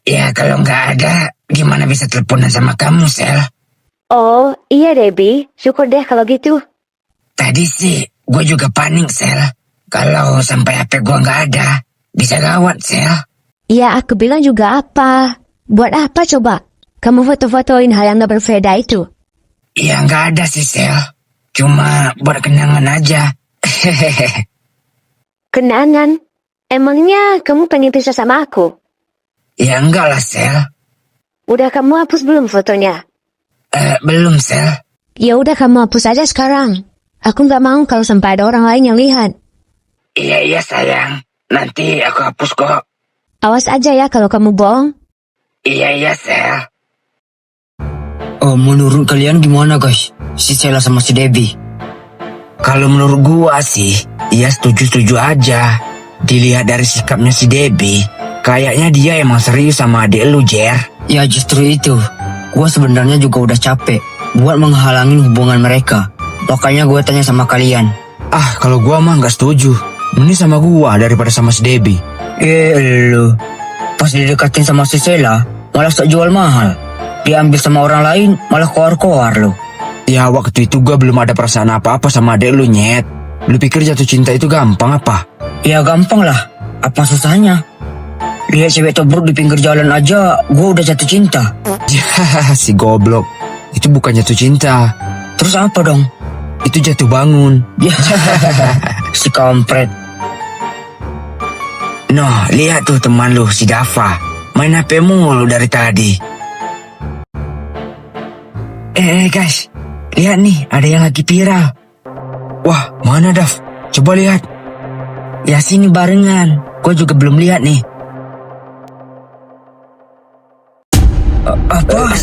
Ya kalau nggak ada, gimana bisa teleponan sama kamu, Sel? Oh, iya deh, Bi. Syukur deh kalau gitu. Tadi sih gue juga panik, Sel. Kalau sampai HP gue nggak ada, bisa gawat, Sel. Ya, aku bilang juga apa. Buat apa coba? Kamu foto-fotoin hal yang gak berbeda itu. Ya nggak ada sih, Sel. Cuma buat kenangan aja. Hehehe. Kenangan? Emangnya kamu pengen pisah sama aku? Ya enggak lah, Sel. Udah kamu hapus belum fotonya? Belum, Sel. Ya udah kamu hapus aja sekarang. Aku gak mau kalau sampai ada orang lain yang lihat. Iya, sayang. Nanti aku hapus kok. Awas aja ya kalau kamu bohong. Iya, Sel. Oh, menurut kalian gimana guys? Si Sela sama si Debbie. Kalau menurut gua sih, ya setuju-setuju aja. Dilihat dari sikapnya si Debbie, kayaknya dia emang serius sama adik lu, Jer. Ya justru itu. Gua sebenarnya juga udah capek buat menghalangin hubungan mereka. Makanya gue tanya sama kalian. Ah, kalau gua mah nggak setuju. Mending sama gua daripada sama si Debbie. Lu. Pas didekatin sama si Sela, malah sok jual mahal. Diambil sama orang lain, malah koar-koar lu. Ya waktu itu gua belum ada perasaan apa-apa sama adek lu, Nyet. Lu pikir jatuh cinta itu gampang apa? Ya gampang lah. Apa susahnya? Lihat cewek tobruk di pinggir jalan aja, gue udah jatuh cinta. Ya, si goblok. Itu bukan jatuh cinta. Terus apa dong? Itu jatuh bangun. Ya, si kampret. Noh, lihat tuh teman lu, si Dava. Main HP mulu dari tadi. Guys. Lihat nih, ada yang lagi viral. Wah, mana Dav? Coba lihat. Ya sini barengan. Gue juga belum lihat nih. Apa?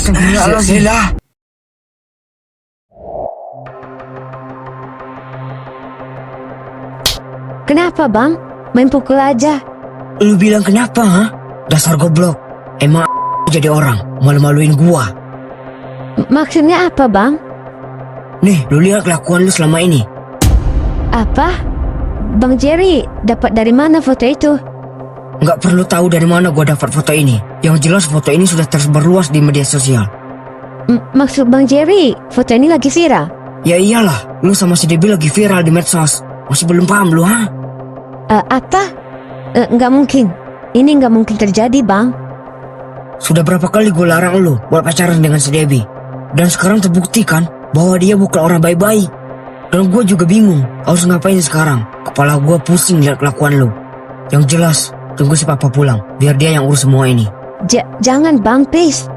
Sela. Kenapa, Bang? Main pukul aja. Lu bilang kenapa, ha? Dasar goblok. Emang jadi orang, malu-maluin gua. Maksudnya apa, Bang? Nih, lu lihat kelakuan lu selama ini. Apa? Bang Jerry, dapat dari mana foto itu? Nggak perlu tahu dari mana gua dapat foto ini. Yang jelas foto ini sudah tersebar luas di media sosial. Maksud Bang Jerry, foto ini lagi viral? Ya iyalah, lu sama si Debbie lagi viral di medsos. Masih belum paham lu, ha? Apa? Nggak mungkin. Ini nggak mungkin terjadi, Bang. Sudah berapa kali gue larang lu buat pacaran dengan si Debbie. Dan sekarang terbukti kan bahwa dia bukan orang baik-baik. Dan gue juga bingung harus ngapain sekarang. Kepala gue pusing lihat kelakuan lu. Yang jelas, tunggu si papa pulang biar dia yang urus semua ini. Jangan, Bang, please.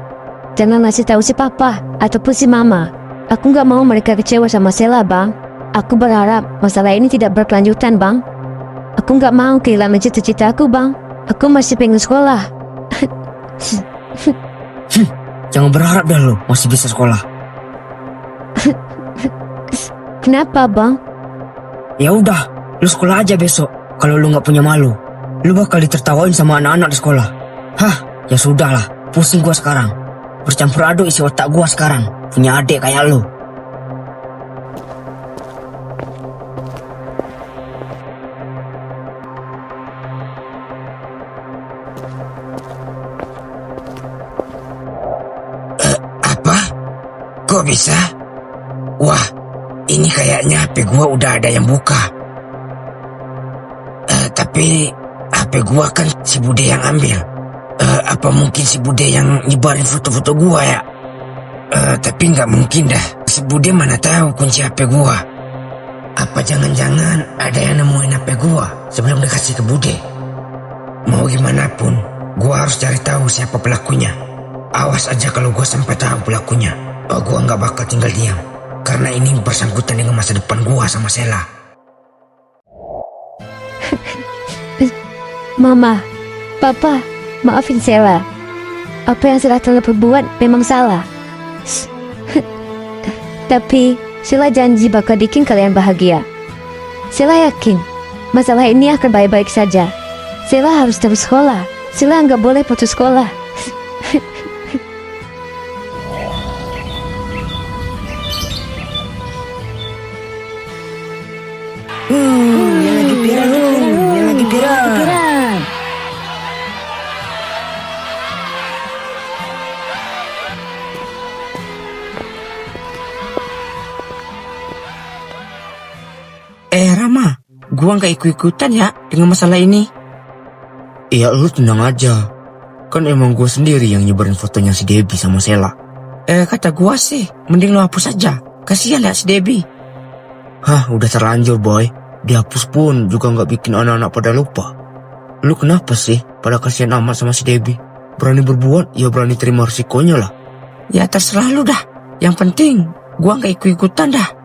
Jangan ngasih tahu si papa ataupun si mama. Aku nggak mau mereka kecewa sama Sela, Bang. Aku berharap masalah ini tidak berkelanjutan, Bang. Aku nggak mau kehilangan cita-cita aku, Bang. Aku masih pengen sekolah. Jangan berharap dah lu masih bisa sekolah. Kenapa, Bang? Ya udah, lu sekolah aja besok. Kalau lu nggak punya malu, lu bakal ditertawain sama anak-anak di sekolah. Hah, ya sudahlah. Pusing gua sekarang. Bercampur aduk isi otak gua sekarang. Punya adik kayak lu. Kok bisa? Wah, Ini kayaknya HP gua udah ada yang buka. Tapi HP gua kan si Bude yang ambil. Apa mungkin si Bude yang nyebarin foto-foto gua ya? Tapi nggak mungkin dah. Si Bude mana tahu kunci HP gua. Apa jangan-jangan ada yang nemuin HP gua sebelum dikasih ke Bude? Mau gimana pun, gua harus cari tahu siapa pelakunya. Awas aja kalau gua sampai tahu pelakunya. Gua nggak bakal tinggal diam. Karena ini bersangkutan dengan masa depan gua sama Sela. Mama, Papa, maafin Sela. Apa yang Sela telah perbuat memang salah. Tapi Sela janji bakal bikin kalian bahagia. Sela yakin masalah ini akan baik-baik saja. Sela harus terus sekolah. Sela nggak boleh putus sekolah. Yang lagi pirang. Rama, gua nggak ikut-ikutan ya dengan masalah ini. Iya, lu tenang aja. Kan emang gue sendiri yang nyebarin fotonya si Debbie sama Sela. Kata gua sih, mending lo hapus aja. Kasihan lihat si Debbie. Hah, udah terlanjur boy. Dihapus pun juga nggak bikin anak-anak pada lupa. Lu kenapa sih pada kasihan amat sama si Debbie? Berani berbuat, ya berani terima risikonya lah. Ya terserah lu dah. Yang penting, gua nggak ikut-ikutan dah.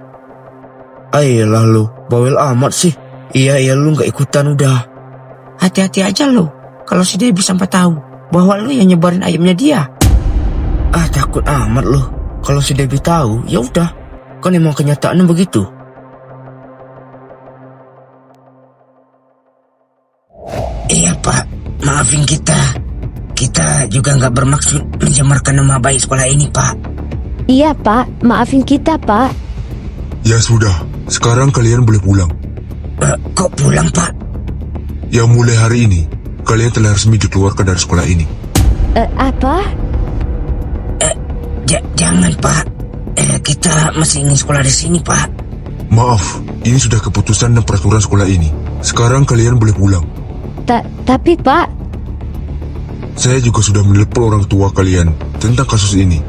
Ayolah lu, bawel amat sih. Iya lu nggak ikutan udah. Hati-hati aja lo. Kalau si Debbie sampai tahu bahwa lu yang nyebarin ayamnya dia. Takut amat lu. Kalau si Debbie tahu, ya udah. Kan emang kenyataannya begitu. Iya Pak, maafin kita. Kita juga nggak bermaksud mencemarkan nama baik sekolah ini Pak. Iya Pak, maafin kita Pak. Ya sudah, sekarang kalian boleh pulang. Kok pulang Pak? Ya mulai hari ini, kalian telah resmi dikeluarkan dari sekolah ini. Apa? Jangan Pak. Kita masih ingin sekolah di sini Pak. Maaf, ini sudah keputusan dan peraturan sekolah ini. Sekarang kalian boleh pulang. Tapi Pak, Saya juga sudah menelpon orang tua kalian tentang kasus ini.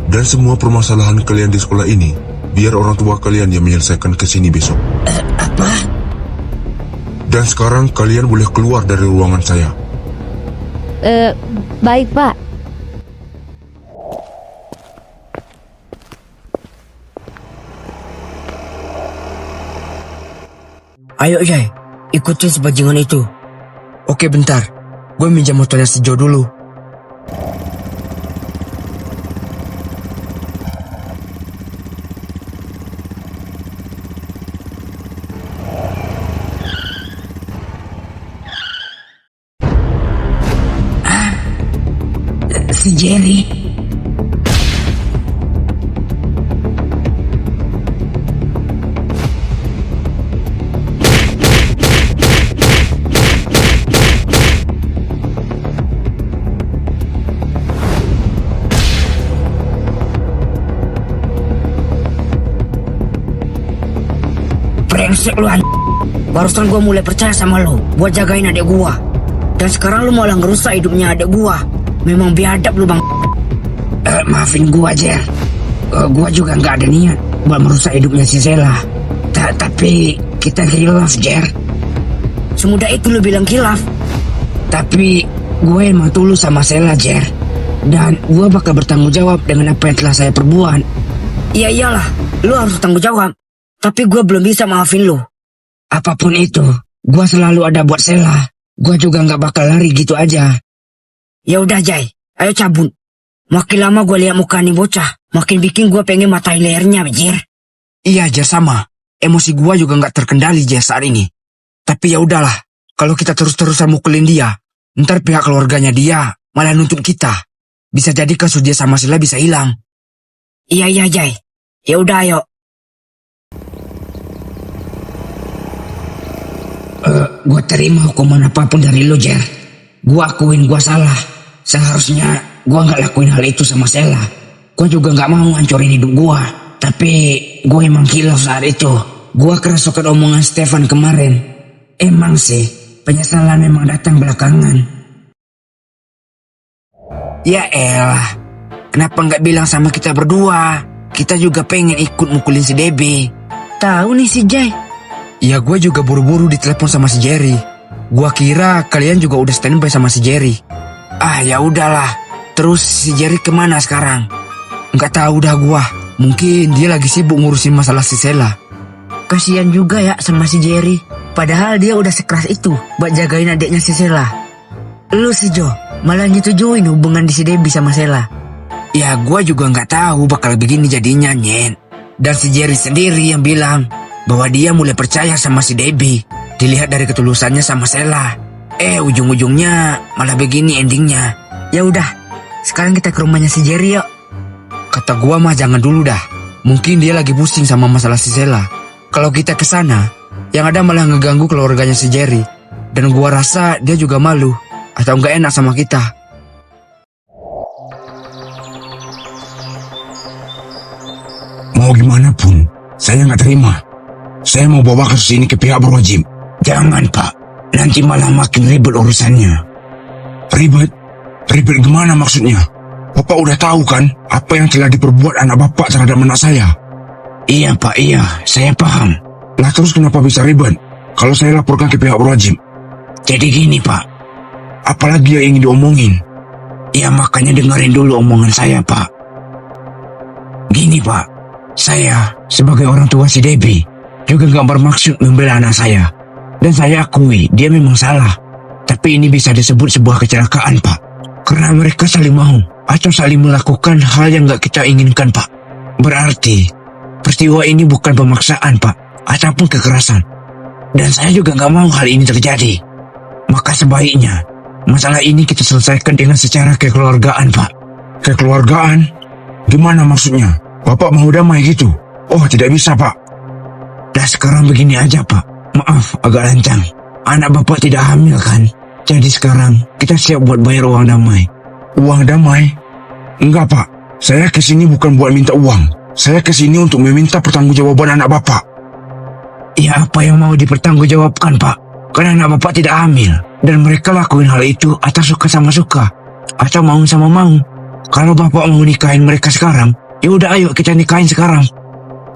Dan semua permasalahan kalian di sekolah ini, biar orang tua kalian yang menyelesaikan ke sini besok. Apa? Dan sekarang kalian boleh keluar dari ruangan saya. Baik Pak. Ayo Jai, ikutin sebajingan itu. Oke bentar, gue minjam motornya si Jo dulu. Si Jerry. Brengsek lu anjing. Barusan gue mulai percaya sama lu buat jagain adik gua. Dan sekarang lu malah ngerusak hidupnya adik gua. Memang biadab lu bang. Maafin gua Jer. Gua juga gak ada niat buat merusak hidupnya si Sela. Tapi kita khilaf Jer. Semudah itu lu bilang khilaf. Tapi gue emang tulus sama Sela Jer. Dan gue bakal bertanggung jawab dengan apa yang telah saya perbuat. Iya iyalah, lu harus tanggung jawab. Tapi gue belum bisa maafin lu. Apapun itu, gue selalu ada buat Sela. Gue juga gak bakal lari gitu aja. Ya udah Jai, ayo cabut. Makin lama gue lihat muka nih bocah, makin bikin gue pengen matain lehernya, Jer. Iya Jer, sama. Emosi gue juga gak terkendali Jer saat ini. Tapi ya udahlah, kalau kita terus-terusan mukulin dia, ntar pihak keluarganya dia malah nuntut kita. Bisa jadi kasus dia sama Sela bisa hilang. Iya Jai. Ya udah ayo. Gue terima hukuman apapun dari lo Jer. Gue akuin gue salah. Seharusnya gue gak lakuin hal itu sama Sela. Gue juga gak mau hancurin hidup gue. tapi gue emang kilaf saat itu. Gue kerasukan omongan Stefan kemarin. Emang sih, penyesalan memang datang belakangan. Ya elah, kenapa nggak bilang sama kita berdua? Kita juga pengen ikut mukulin si Debbie. Tahu nih si Jay. Ya gue juga buru-buru ditelepon sama si Jerry. Gua kira kalian juga udah standby sama si Jerry. Ah ya udahlah. Terus si Jerry kemana sekarang? Nggak tahu dah gua. Mungkin dia lagi sibuk ngurusin masalah si Sela. Kasian juga ya sama si Jerry. Padahal dia udah sekeras itu buat jagain adiknya si Sela. Lu si Jo malah nyetujuin hubungan di si Debbie sama Sela. Ya gua juga nggak tahu bakal begini jadinya, Nyen. Dan si Jerry sendiri yang bilang bahwa dia mulai percaya sama si Debbie. Dilihat dari ketulusannya sama Sela. Ujung-ujungnya malah begini endingnya. Ya udah, sekarang kita ke rumahnya si Jerry yuk. Kata gua mah jangan dulu dah. Mungkin dia lagi pusing sama masalah si Sela. Kalau kita ke sana, yang ada malah ngeganggu keluarganya si Jerry. Dan gua rasa dia juga malu atau nggak enak sama kita. Mau gimana pun, saya nggak terima. Saya mau bawa kasus ini ke pihak berwajib. Jangan Pak, nanti malah makin ribet urusannya. Ribet? Ribet gimana maksudnya? Bapak udah tahu kan apa yang telah diperbuat anak bapak terhadap anak saya? Iya Pak, iya, saya paham. Lah terus kenapa bisa ribet kalau saya laporkan ke pihak berwajib? Jadi gini Pak. Apalagi yang ingin diomongin? Ya makanya dengerin dulu omongan saya Pak. Gini Pak, saya sebagai orang tua si Debbie juga gak bermaksud membela anak saya. Dan saya akui dia memang salah. Tapi ini bisa disebut sebuah kecelakaan Pak. Karena mereka saling mau atau saling melakukan hal yang gak kita inginkan Pak. Berarti peristiwa ini bukan pemaksaan Pak, ataupun kekerasan. Dan saya juga gak mau hal ini terjadi. Maka sebaiknya masalah ini kita selesaikan dengan secara kekeluargaan Pak. Kekeluargaan? Gimana maksudnya? Bapak mau damai gitu? Oh tidak bisa Pak. Dah sekarang begini aja Pak. Maaf agak lancang. Anak bapak tidak hamil kan? Jadi sekarang kita siap buat bayar uang damai. Uang damai? Enggak Pak. Saya kesini bukan buat minta uang. Saya kesini untuk meminta pertanggungjawaban anak bapak. Ya apa yang mau dipertanggungjawabkan Pak? Karena anak bapak tidak hamil. Dan mereka lakuin hal itu atas suka sama suka. Atau mau sama mau. Kalau bapak mau nikahin mereka sekarang, ya udah ayo kita nikahin sekarang.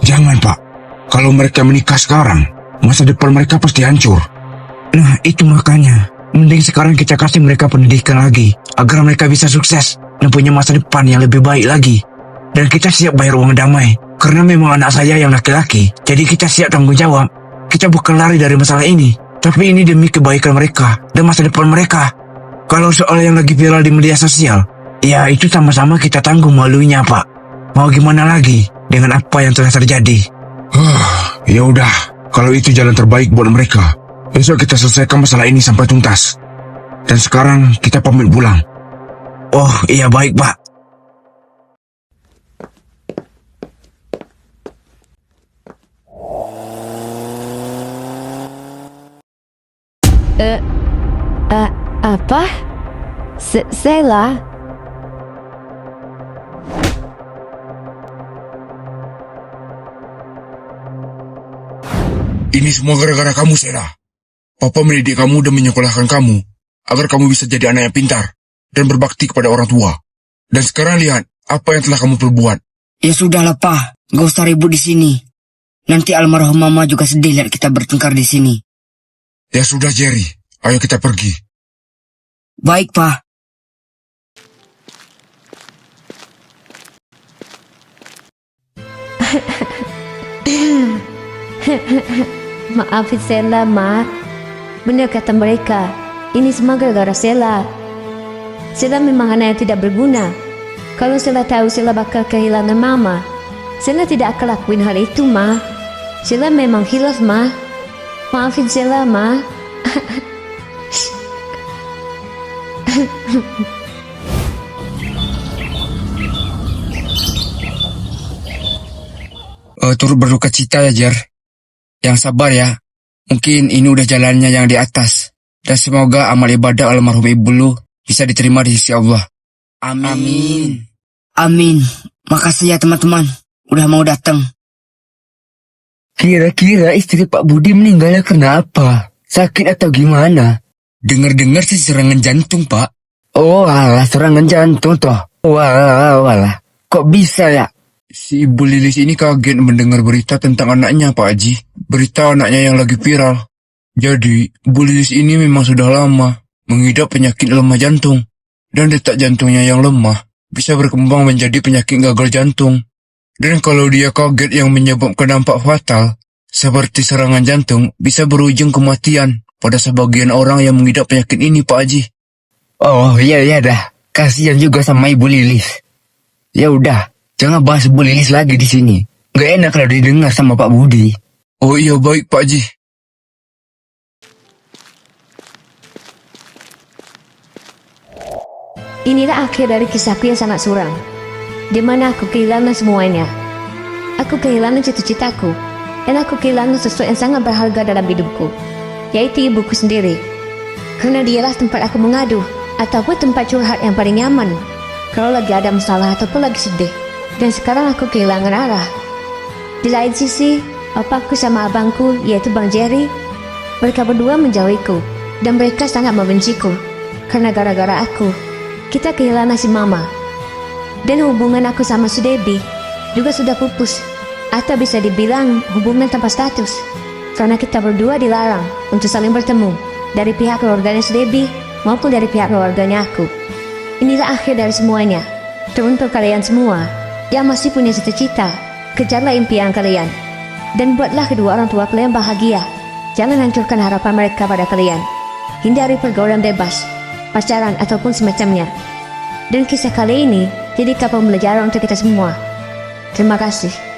Jangan Pak. Kalau mereka menikah sekarang, masa depan mereka pasti hancur. Nah itu makanya, mending sekarang kita kasih mereka pendidikan lagi, agar mereka bisa sukses dan punya masa depan yang lebih baik lagi. Dan kita siap bayar uang damai, karena memang anak saya yang laki-laki, jadi kita siap tanggung jawab. Kita bukan lari dari masalah ini, tapi ini demi kebaikan mereka dan masa depan mereka. Kalau soal yang lagi viral di media sosial, ya itu sama-sama kita tanggung malunya Pak. Mau gimana lagi dengan apa yang telah terjadi? Ya udah, kalau itu jalan terbaik buat mereka. Besok kita selesaikan masalah ini sampai tuntas. Dan sekarang kita pamit pulang. Oh iya baik Pak. Apa? Sela? Ini semua gara-gara kamu, Sela. Papa mendidik kamu dan menyekolahkan kamu agar kamu bisa jadi anak yang pintar dan berbakti kepada orang tua. Dan sekarang lihat apa yang telah kamu perbuat. Ya sudahlah Pak, gak usah ribut di sini. Nanti almarhum Mama juga sedih lihat kita bertengkar di sini. Ya sudah Jerry, ayo kita pergi. Baik Pak. Maafin Sela, Ma. Benar kata mereka, ini semua gara-gara Sela. Sela memang anak yang tidak berguna. Kalau Sela tahu Sela bakal kehilangan Mama, Sela tidak akan lakuin hal itu, Ma. Sela memang hilaf, Ma. Maafin Sela, Ma. Turut berduka cita ya Jer. Yang sabar ya. Mungkin ini udah jalannya yang di atas. Dan semoga amal ibadah almarhum ibu lu bisa diterima di sisi Allah. Amin. Amin. Makasih ya teman-teman. udah mau datang. Kira-kira istri Pak Budi meninggalnya kenapa? Sakit atau gimana? Dengar-dengar sih serangan jantung, Pak. Oh alah, serangan jantung toh. Walah. Kok bisa ya? Si Ibu Lilis ini kaget mendengar berita tentang anaknya, Pak Haji. Berita anaknya yang lagi viral. Jadi, Bu Lilis ini memang sudah lama mengidap penyakit lemah jantung. Dan detak jantungnya yang lemah bisa berkembang menjadi penyakit gagal jantung. Dan kalau dia kaget yang menyebabkan dampak fatal, seperti serangan jantung, bisa berujung kematian pada sebagian orang yang mengidap penyakit ini, Pak Haji. Oh iya dah. Kasihan juga sama Ibu Lilis. Ya udah, jangan bahas Ibu Lilis lagi di sini. Gak enak kalau didengar sama Pak Budi. Oh iya, baik Pak Haji. Inilah akhir dari kisahku yang sangat suram, di mana aku kehilangan semuanya. Aku kehilangan cita-citaku, dan aku kehilangan sesuatu yang sangat berharga dalam hidupku, yaitu ibuku sendiri. Karena dialah tempat aku mengadu, ataupun tempat curhat yang paling nyaman, kalau lagi ada masalah ataupun lagi sedih. Dan sekarang aku kehilangan arah. Di lain sisi, opaku sama abangku, yaitu Bang Jerry, mereka berdua menjauhiku, dan mereka sangat membenciku, karena gara-gara aku, kita kehilangan si mama. Dan hubungan aku sama si Debbie juga sudah pupus, atau bisa dibilang hubungan tanpa status, karena kita berdua dilarang untuk saling bertemu dari pihak keluarganya si Debbie maupun dari pihak keluarganya aku. Inilah akhir dari semuanya. Teruntuk kalian semua yang masih punya cita-cita, kejarlah impian kalian, dan buatlah kedua orang tua kalian bahagia. Jangan hancurkan harapan mereka pada kalian. Hindari pergaulan bebas, pacaran ataupun semacamnya. Dan kisah kali ini jadi pembelajaran untuk kita semua. Terima kasih.